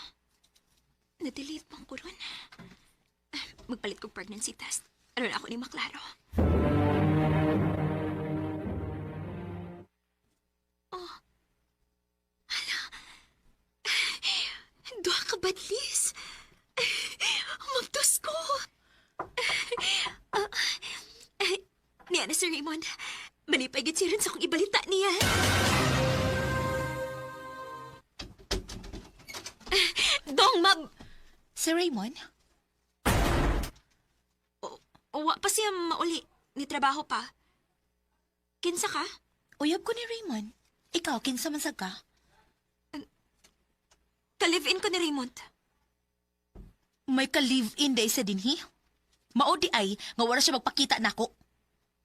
Na-delete pang ko ron. Magpalit ko pregnancy test. Ano na ako ni Maklaro? Oh. Hala. Duha ka badlis. Mabdos ko. Niya na, Sir Raymond. Malipay gid siya rin sa kong ibalita niya. Dong, mab... Sir Raymond? Wa pa siya mauli. Ni trabaho pa. Kinsa ka? Uyab ko ni Raymond. Ikaw, kinsa man sad ka? Ka-live-in ko ni Raymond. May ka-live-in day sa dinhi. Mao di ay, nga wala siya magpakita nako.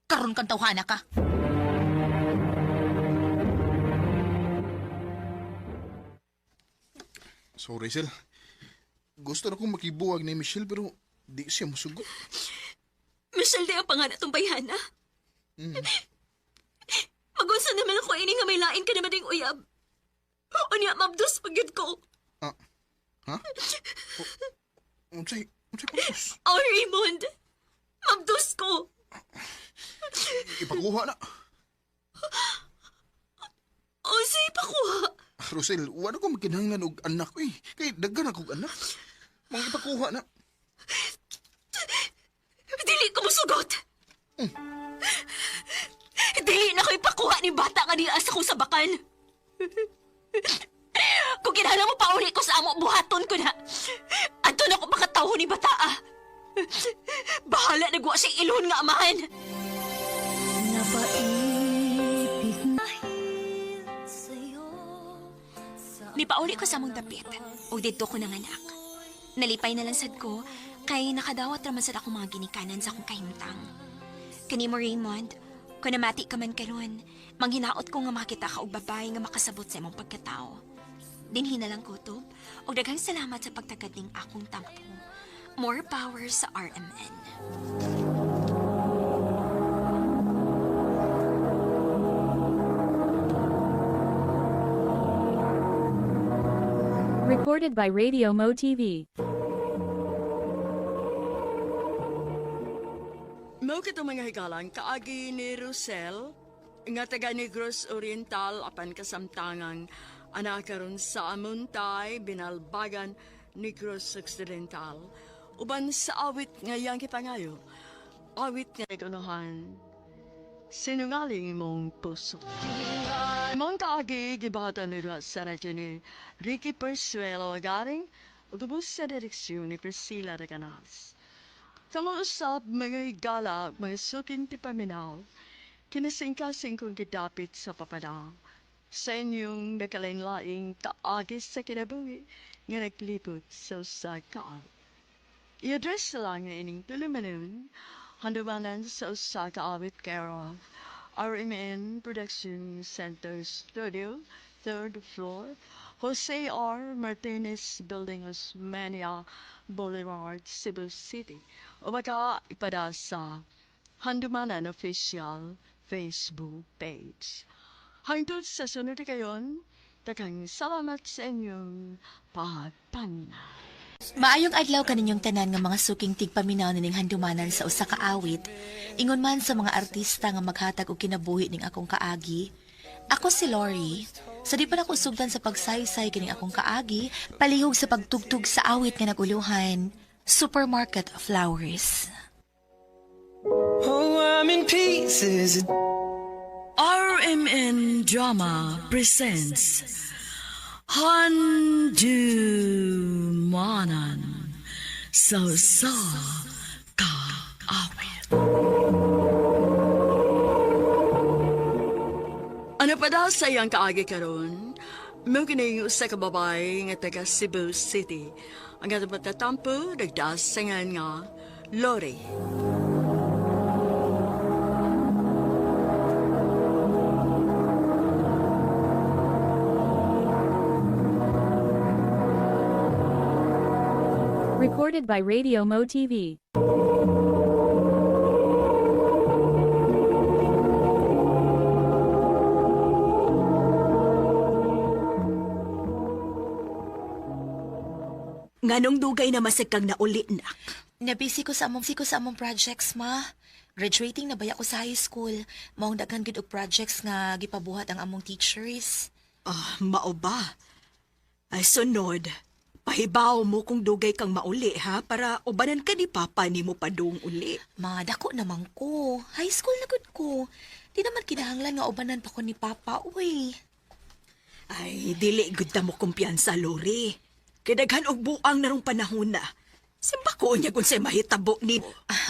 Karon kang tawhana ka. Sorry, Sil. Gusto na kong makibuwag ni Michelle pero di siya musugot. Michelle di ang pangalan itong bayana. Magunsa naman ako ini nga may lain ka naman ding uyab. O niya, mabdos pagyod ko. Ha? Unsay pagkus? Oh, Raymond. Mabdos ko. Ipakuha na. O, say pakuha. Rosel, wala ko makinahanglan og anak ko eh. Kay daghan akong anak. Mga ipakuha na. Dili ko musugot. Dili na ko ipakuha ni bata nga diya sa kong sabakan. Kung kinahanglan mo pauli ko sa amo, buhaton ko na. Adto na ko makatawo ni bata ah. Bahala nagwa siyang ilon nga amahan. Nipauli ko sa among dapit. O dito ko ng anak. Nalipay na lang sad ko, kay nakadawat raman sad ako mga ginikanan sa akong kahimtang. Kani mo, Raymond, kung namati ka man karon, manghinaot ko nga makita ka og babay nga makasabot sa imong pagkatao. Dinhi na lang kutob, og daghang salamat sa pagtagad ning akong tampo. More power sa RMN. Recorded by Radio Mo TV. Mao kito mga higalan, kaagi ni Rosel, nga taga Negros Oriental, apan kasamtangang anak karon sa Amuntay, Binalbagan, Negros Occidental. Uban sa awit ngayang kipangayo, awit nga ikunuhan, sinungaling mong puso. Mong kaagi, gibata ni sa radyo ni Ricky Persuelo agaring, utubos sa direksyon ni Priscilla Reganas. Kamuusap mga higala, mga sukin ti paminaw, kinasingkasing kong gidapit sa papadang. Sa inyong nakalain-laing kaagis sa kinabuhi, nga naglipot sa usakaan. I-address lang nga ining tulumanon, handumanan sa usaka-awit care of RMN Production Center Studio, 3rd floor, Jose R. Martinez Building, Osmania Boulevard, Cebu City. O baka ipada sa Handumanan Official Facebook page. Hangtod sa sunod na kayon, takang salamat sa inyong pagpangina. Maayong adlaw kaninyong tanan nga mga suking tigpaminaw nining handumanan sa usa ka awit, ingon man sa mga artista nga maghatag og kinabuhi ning akong kaagi. Ako si Lori. Sa di pa na ko sugdan sa pagsaysay kining akong kaagi, palihog sa pagtugtog sa awit nga naguluhan, Supermarket Flowers. Oh, I'm in pieces. RMN Drama presents Handumanan sa kaawit. Ano pa daw sa iyang kaagi karon? Mungkin sa kababay nga taga Cebu City. Ang atong matatampo, nagdasangan nga, Lori. Recorded by Radio Mo TV. Nganong dugay na masig kang nauli, nak? Nabisi ko sa among projects, ma. Graduating na baya ko sa high school. Maong daghan gid og projects nga gipabuhat ang among teachers. Mao ba? Ay, sunod. Pahibaw mo kung dugay kang mauli, ha? Para ubanan ka ni Papa ni mo padung uli. Ma, dako naman ko. High school na gud ko. Di naman kinahanglan nga ubanan pa ko ni Papa, uy. Ay, dili gud ta mo kumpiyansa, Lori. Kidaghan og buang narong panahon na. Simba ko niya kung sa'y mahitabo ni...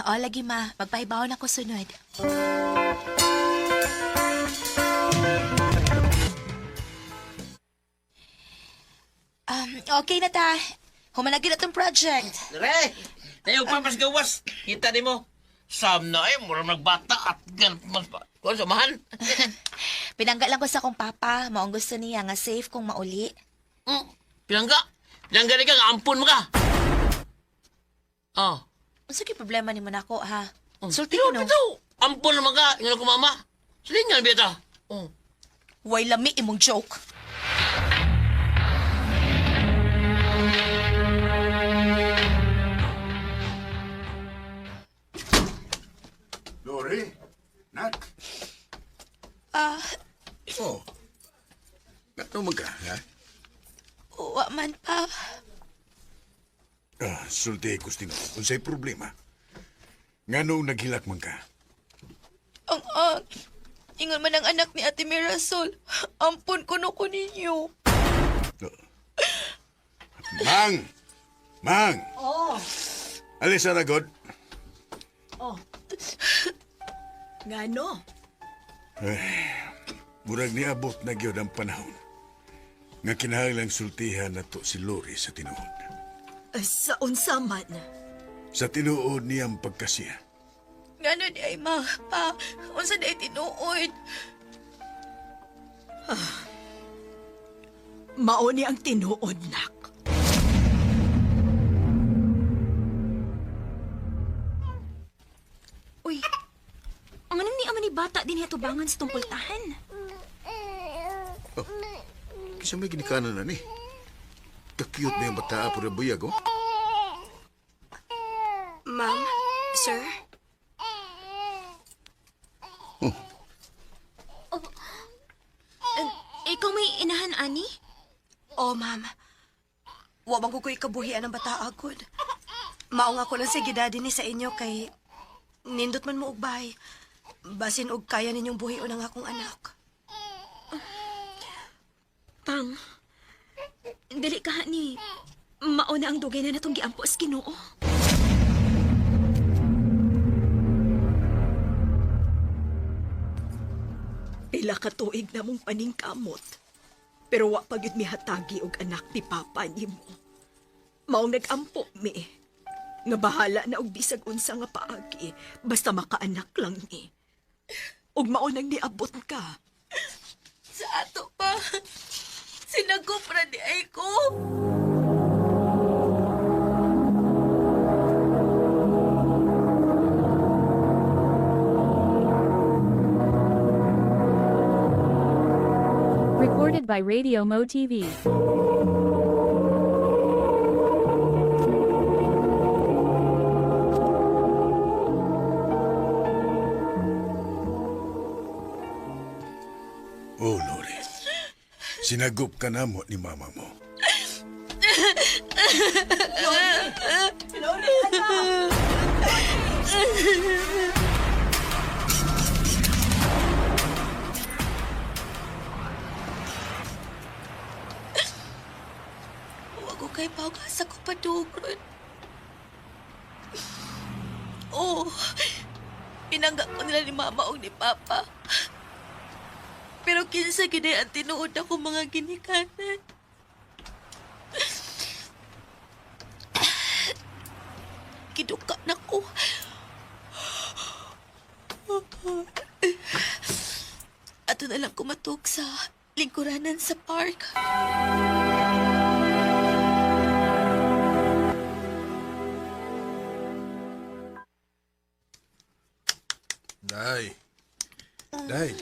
O, lagi ma. Magpahibaw na ko sunod. Okay na ta. Humanagin na tong project. Re! Tayo pa mas gawas. Kita ni mo. Sam na mura nagbata at gan mas pa. Kung samahan. Pinangga lang ko sa akong papa. Maong gusto niya nga safe kung mauli. Pinangga? Pinangga ni ka, ampun mo ka. Oh. Sige problema ni mo na ako, ha? Sulti Pero ko, no? bitaw, ampun naman ka. Ingano ko mama. Silingan, bita. Way lami imong joke. Lori? Nat? Oh. Natumag ka, ha? Uwa man pa. Sulti, Gustino. Kung sa'y problema, nga nung naghilak man ka. Ingon man ang anak ni Ate Mirasol. Ampun ko no ko ninyo. Mang! Mang! Oh, Alisa na, God. ngano? Murag niabot na gyud ang panahon nga kinahanglang sultihan na to si Lori sa tinuod. Sa unsa man? Sa tinuod niyang pagkasiya. Ngano di ay ma, pa. Unsa di ay tinuod. Mao ni ang tinuod, nak. Uy, ang anong ni ama ni bata din tubangan sa tumpultahan. Kisa may ginikanan na ni. Ka-cute na yung bata po na buyag, oh. Ma'am, sir? Ikaw may inahan, Ani? Oh, ma'am. Wa man ko ikabuhian ang bata agod. Mao nga ko lang sa gidadi ni sa inyo kay nindot man mo og bahay. Basin og kaya ninyong buhion ang akong anak. Pang, dali ka ni. Mauna ang dugay na natong giampo sa Ginoo. Pila ka tuig na mong paningkamot. Pero wa pagid mi hatagi og anak ni Papa nimo. Maong nag-ampo mi. Nga bahala na og bisag unsa nga paagi basta makaanak lang ni. Ug mao nang niabot ka. Sa ato pa. Sinagupra di ay ko. Recorded by Radio Mo TV. Sinagop ka na mo ni mama mo. Lori, anak! Huwag ko kay paugas ako padugron. Oh, pinangga ko nila ni Mama o ni Papa. Pero kinsa gini ang tinuod ako mga ginikanan. Kiduka na ko. Ato na lang kumatog sa lingkuranan sa park. Day. Day.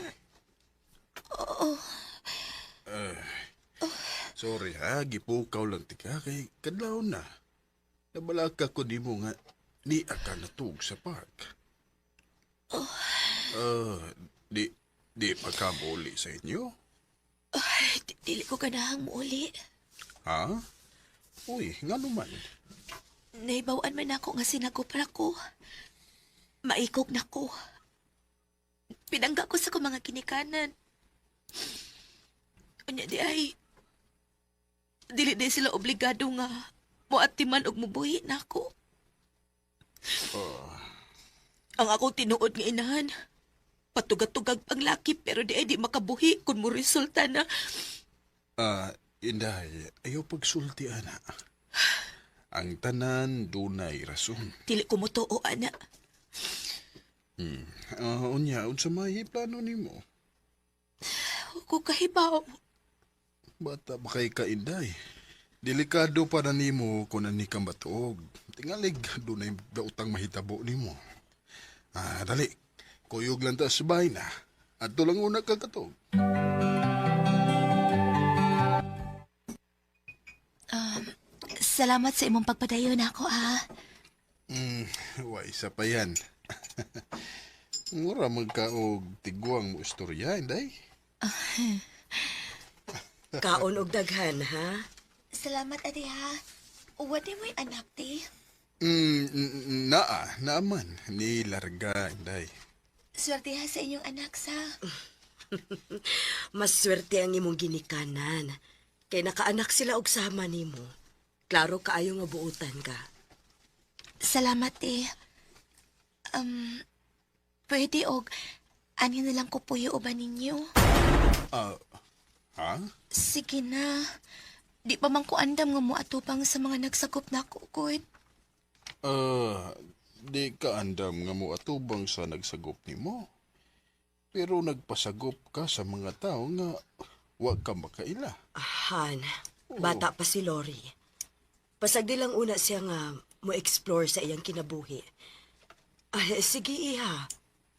Sorry ha, gipukaw lang tika kay kadlaw na. Nabalaka ko di mo nga ni ka natug sa park. Di pa ka muli sa inyo? Dili ko ganahang muli. Ha? Uy, nga naman. Naibawaan man ako nga sinagupra ko. Maikog na ko. Pinangga ko sa ko mga kinikanan. Unya di ay, dili din sila obligado nga moatiman og mubuhi na ako. Ang ako tinuod nga inahan, patugag-tugag ang laki pero di ay di makabuhi kung mo resulta na. Inday, ayaw pagsulti, ana. Ang tanan dunay rason. Dili ko mo tuo, ana. Unya, unsa may plano nimo? Huwag ko kahibaw. Bata ba kay ka, Inday? Delikado pa na nimo kung ani kang batuog. Tingalig, dunay dautang mahitabo nimo. Dali. Kuyog lang ta sa bahay na. At lang una kagatog. Salamat sa imong pagpadayon ako, ha? Wa isa pa yan. Mura magkaog tiguang mo istorya, Inday. Kaon og daghan, ha? Salamat, ate, ha? Uwad mo'y anak, te. Naaman. Ni larga, Inday. Swerte ha sa inyong anak, sa. Mas swerte ang imong ginikanan. Kay nakaanak sila og sama nimo. Klaro kaayo nga buutan ka. Salamat, te. Pwede og, ani na lang ko puyo uban ninyo. Ha? Sige na. Di pa man ko andam nga mo atupang sa mga nagsagop na ko, good. Di ka andam nga mo atubang sa nagsagop nimo. Pero nagpasagop ka sa mga tao nga wag ka makaila. Han, bata pa si Lori. Pasagdi lang una siya nga mo-explore sa iyang kinabuhi. Sige, iha.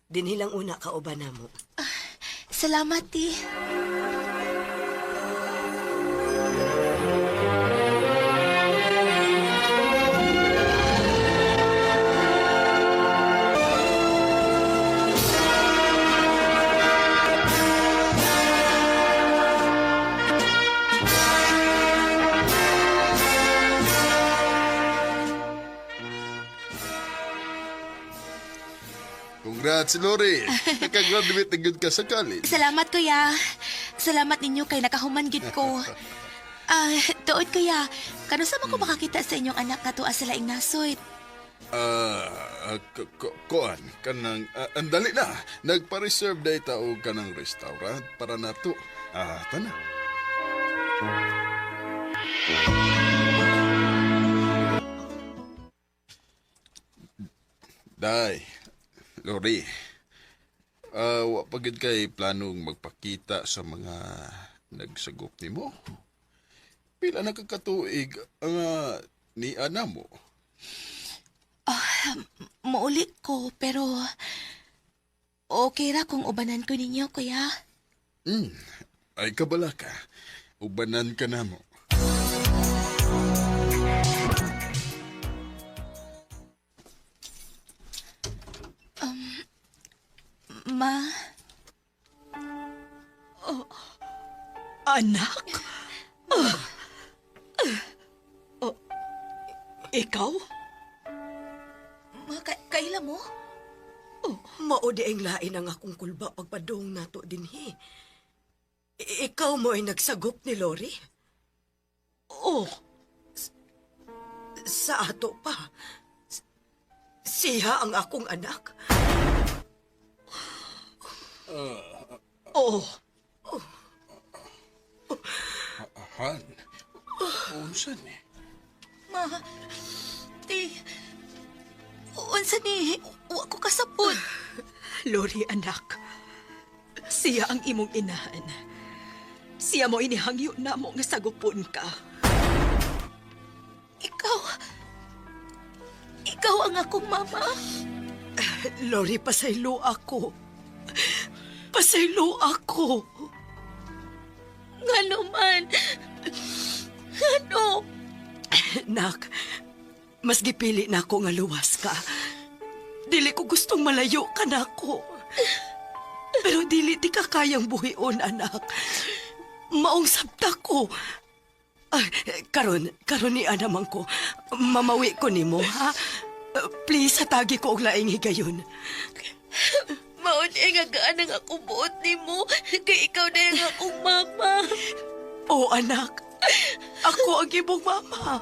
Dinhilang una kauban na mo. Salamat, te. Congrats, Lori. Nakagraduate na good ka sa college. Salamat, kuya. Salamat ninyo kay nakahuman gid ko. Tuod kuya, kano sa ko makakita sa inyong anak na tuwa sa laing nasoy? Koan, kanang, andali na. Nagpa-reserve day tao kanang restaurant para nato. Tana. Day, Lori, wa pagid kay planong magpakita sa mga nagsagop nimo. Pila na kakatuig ang ni ana mo. Maulit ko, pero okay ra kung ubanan ko ninyo, kuya. Ay kabala ka. Ubanan ka na mo. Ma? Anak? Ikaw? Kaila mo? Mao di ang lain ang akong kulba pagpadong nato dinhi. Ikaw mo ay nagsagop ni Lori? Oh, sa ato pa. Siya ang akong anak. Oh. Han, unsa ni? Ma, unsa ni, wa ko kasapod. Lori, anak. Siya ang imong inahan. Siya mo inihangyo na mo nga sagupon ka. Ikaw ang akong mama. Lori, pasaylo ako. Pasaylo ako. Ngano man? Ngano? Nak, mas gipili na ako nga luwas ka. Dili ko gustong malayo ka na ako. Pero dili di ka kayang buhion, anak. Maong sabta ko. Karon ni anaman ko. Mamawi ko nimo, ha? Please, hatagi ko og laing higayon. Maon nga gaan ang akong buot ni mo. Kay ikaw na yung akong mama. Oh, anak. Ako ang imong mama.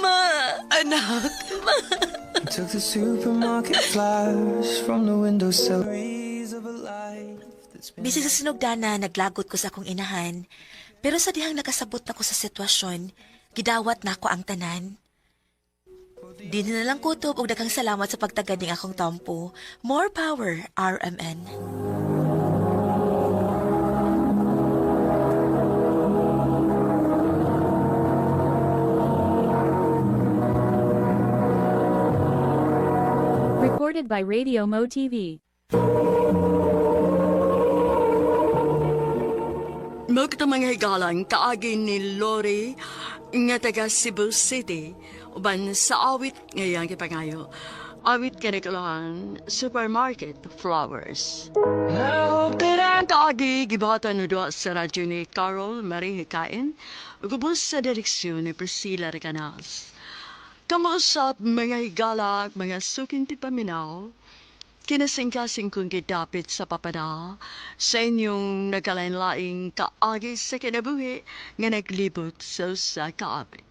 Ma. Anak. Took the supermarket flash from the windowsill. Bisig sa sinugdana, naglagot ko sa akong inahan. Pero sa dihang nakasabot na ko sa sitwasyon, gidawat na ako ang tanan. Di na lang kutob og daghang salamat sa pagtagad ning akong tampo. More power, RMN. Recorded by Radio Mo TV. Magta mga higalan kaagi ni Lori nga taga Cebu City uban sa awit ngayang kipangayo. Awit kanikalaan supermarket flowers. Kaagi gibatan no doa sa radyo ni Carol Marie Hikain gubos sa direksyon ni Priscilla Recanas. Kamusap mga higala mga suking tipaminaw. Kinasingkasing kong gidapit sa papada sa inyong nagkalain-laing kaagi sa kinabuhi nga naglibot sa kaabit.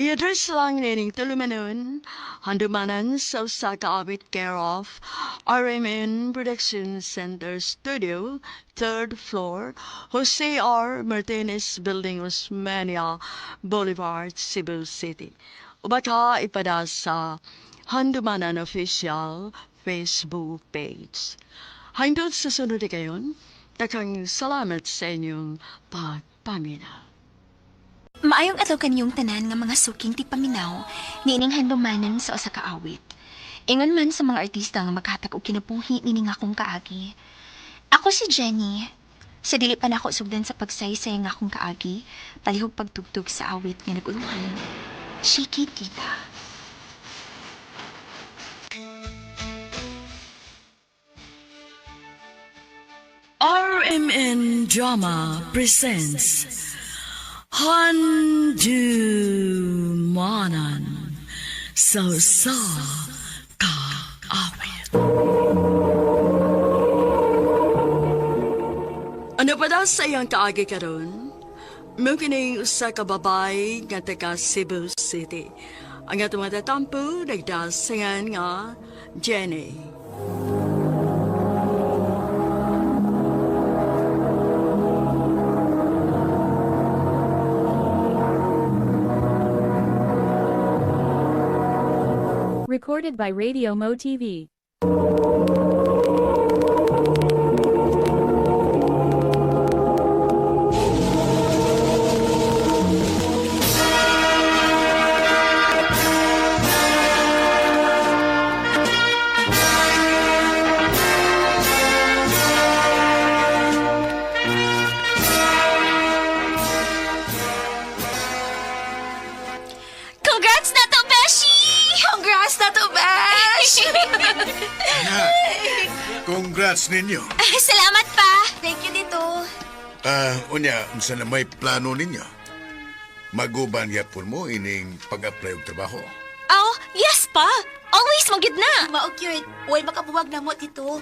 I-address lang nining tulumanon, handumanan sa kaabit care of RMN Production Center Studio, 3rd floor, Jose R. Martinez Building, Osmeña Boulevard, Cebu City. Ubaka ipada sa Handumanan Official Facebook page. Hangtod sa sunod kayon, takang salamat sa inyong pagpaminaw. Maayong adlaw kaniyong tanan nga mga suking tigpaminaw niining handumanan sa usa ka awit. Ingon man sa mga artista nga maghatag og kinabuhi nining akong kaagi. Ako si Jenny. Sa dili pa nako sugdan sa pagsaysay nga akong kaagi, palihog pagtugtog sa awit nga nag-ulwan. Chiquitita. RMN Drama presents Handumanan sa kaawit. Ano pa daw sa iyang kaagi karon? Mungkin ay usa ka babay nga taga Cebu City. Ang atong matatampo nagdasangan nga Jenny. Recorded by Radio Mo TV. Congrats na to, Beshi! Congrats na to, Bash! Congrats ninyo. Salamat pa! Thank you dito. Unya, unsa na may plano ninyo? Maguban yapon mo ining pag-apply og trabaho. Oh, yes pa! Always magyud na! Maog yun. Huwag makabuwag na mo dito.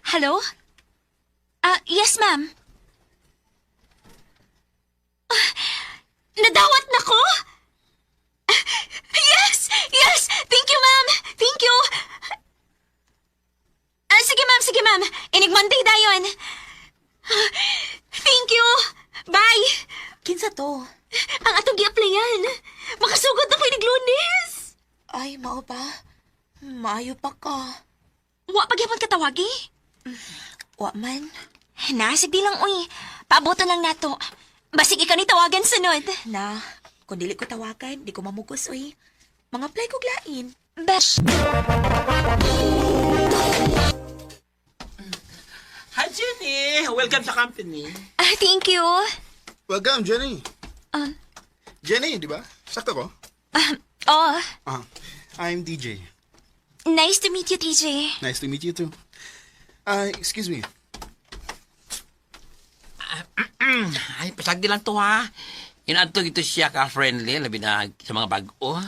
Hello? Yes, ma'am. Nadawat na ko? Yes! Yes! Thank you, ma'am! Thank you! Sige, ma'am. Inig Monday dayon. Thank you! Bye! Kinsa to? Ang atong gi-applyan. Makasugod na ko inig Lunes. Ay, mao ba? Maayo pa ka. Wa pagyapon katawagi? Wa man. Nasig di lang, uy. Paaboto lang nato. Basig ikaw ni tawagan sunod. Na, kung dili ko tawagan, di ko mamugos, uy. Mga play ko glain. Besh. Hi, Jenny! Welcome sa company. Thank you. Welcome, Jenny. Uh, Jenny, di ba? Sakto ko? Oh, I'm DJ. nice to meet you, TJ. Nice to meet you too. Excuse me. Ay, pasagdi lang to ha. Inaadto gito siya ka-friendly, labi na sa mga bago.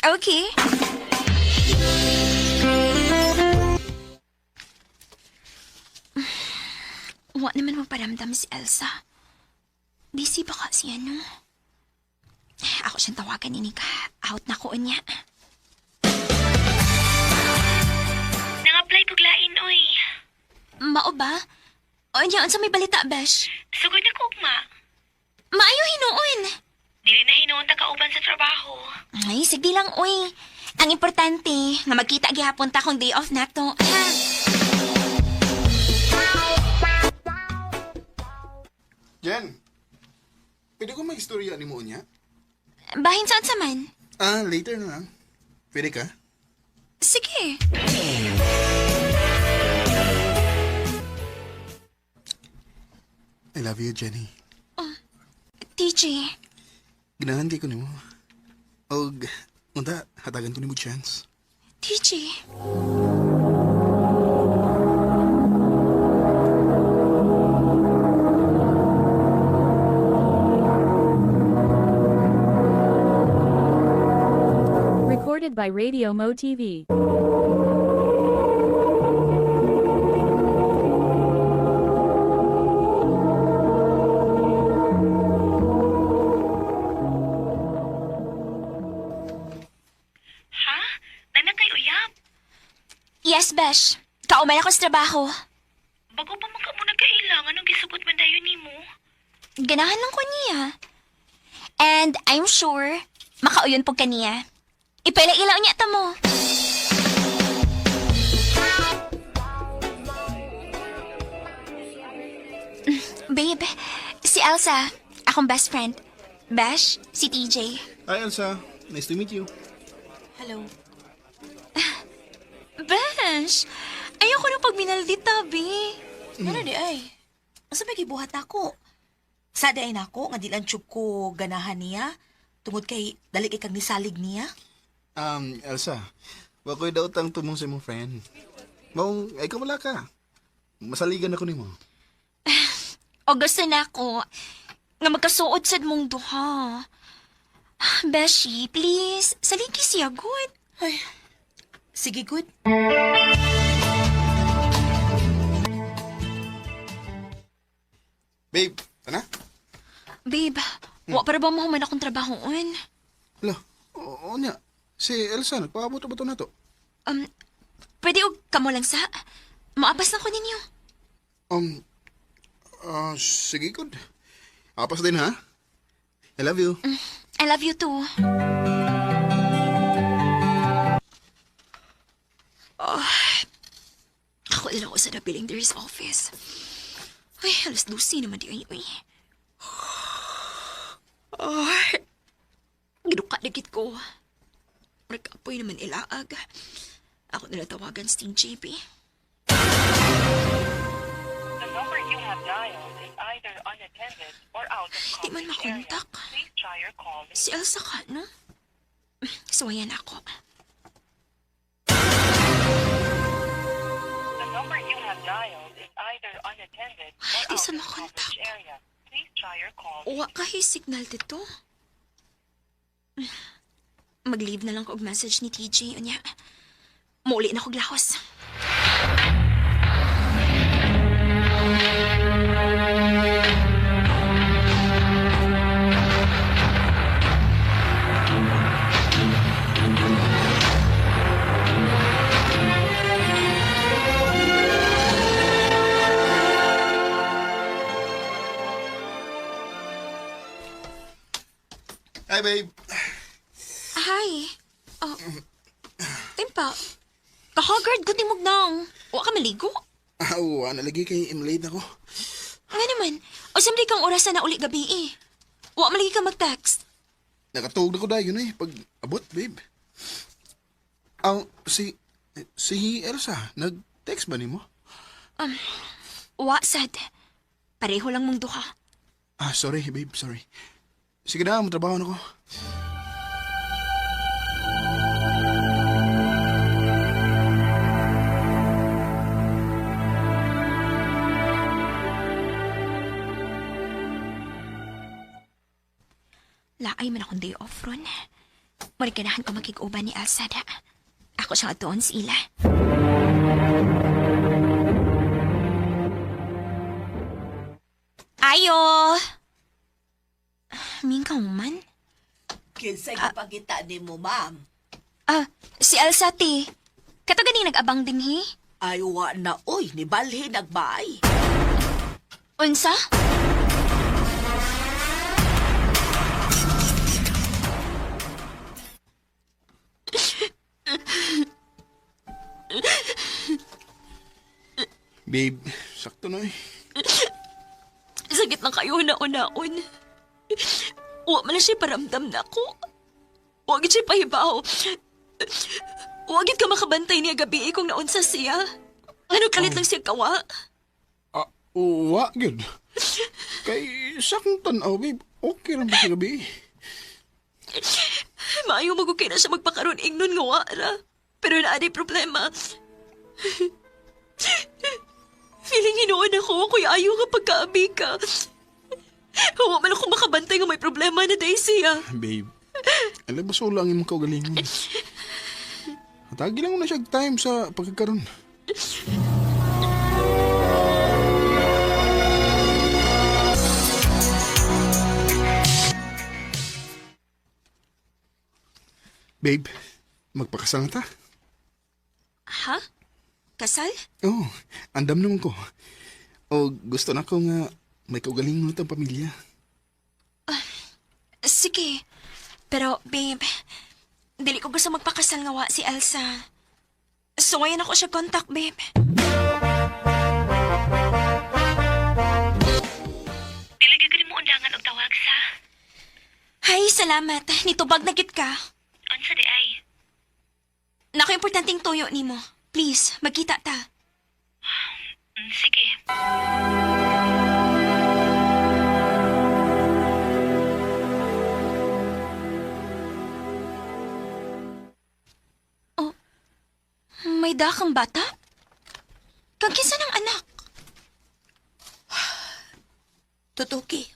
Okay. Wa naman magparamdam si Elsa. Busy ba kasi ano? Ako siyang tawagan ni Nika. Out na ko niya. Nang-apply ko glain, oy. Mao ba? O niya, sa may balita, Besh? Sugod na kugma. Maayo hinuon. Dili na hinuon ta kauban sa trabaho. Ay, sige lang, uy. Ang importante, nga magkita gihapon ta kung day off na to. Ha? Jen, pwede ko mag-istorya ni mo niya? Bahin saan sa man? Later na lang. Pwede ka? Sige. I love you, Jenny. TJ. Ganahan kay ko ni mo. Og, unta, hatagan ko ni mo chance. TJ. Recorded by Radio Mo TV. Ha? Nanang kay uyab. Yes, Besh. Kauman ako sa trabaho. Bago pa man ka mo nagkailang, anong gisugot man dayon nimo? Ganahan lang ko niya. And I'm sure, makauyon po kaniya. Ipala-ilaw niya ta mo. Babe, si Elsa, akong best friend. Besh, si TJ. Hi, Elsa. Nice to meet you. Hello. Besh, ayoko na pag minaldi tabi. Ano di ay? Asa may gibuhat ako? Sa di ay nako, nga di lang tiyog ko ganahan niya. Tungod kay dali kay kag nisalig niya. Elsa, wako'y daw tang tumong sa mong friend. Maong, ay kamala ka. Masaligan ako ni mo. O gusto na ako nga magkasuod sad mong duha. Beshi, please, saligi siya, good. Ay, sige, good. Babe, ana? Babe, wa para ba mo man akong trabahoon? Hala, oo niya. Si Elsa, nagpaabot ba ito na to? Pwede og kamo lang sa... Maapas na ko ninyo. Sige, good. Apas din, ha? I love you. I love you too. Ako lang ako sa billing there's office. Ay, alas 12 naman di ay. Giduka dagit ko. Nagkapoy naman ilaag. Ako nila tawagan si Team JP. The number you have dialed is either unattended or out of Di man makontak. Please try your call. Si Elsa ka, no? Suwayan ako. kontak. Wa kahi signal dito. Mag-leave na lang ko og message ni TJ. Unya, mauli na ko glahos. Hi, babe. Hi. Oh. Timpa. Kahagard ko timog nang. Wa ka maligo? Awa, nalagi kay Emilade ako. Nga naman. O samdi kang orasan na uli gabi eh. Wa malagi ka mag-text. Nakatuog na ko dahil yun pag abot, babe. Si Elsa, nag-text ba ni mo? Wa sad. Pareho lang mong duha. Sorry, babe, sorry. Sige na, matrabaho na ko. Laay man akong day off ron. Marikanahan ko makig-uban ni Alsada. Ako siyang atoon sa ila. Ayo! Mingkaw man? Kinsay kapagita ni mo, ma'am? Si Elsa, ti. Kato ganing nag-abang din, hi? Ay, wa na, oy, ni Balhi nagbay. Unsa? Babe, sakto na Sakit na kayo na unaon. Wa man na siya paramdam na ako. Wag siya pahibaw. Wagit ka makabantay niya gabi kung naunsa siya. Ano kalit lang siya kawa? Wa, good. Kay sakong tanaw, babe. Okay lang ba sa gabi? Maayo magukay na siya magpakaroon ingnon nga wara. Pero naadi problema. Feeling hinuon ako, kuya ayaw nga pagkaabi ka. Huwag man ako makabantay nga may problema na Daisy, Babe, alam ba so lang yung mga kaugalingon? Hatagi lang mo na siya time sa pagkakaroon. Babe, magpakasal na ta? Ha? Kasal? Oo, andam naman ko. O gusto na ko nga may kaugalingon na itong pamilya. Sige. Pero, babe, dili ko gusto magpakasal nga wa si Elsa. So, ngayon ako siya contact, babe. Dili gid mo undangan og tawag sa. Hay, salamat. Nitubag na gid ka. Unsa di ay? Nako, importanteng tuyo nimo. Please, magkita ta. Sige. Oh, may dakang bata? Kagisa ng anak. Tutuki,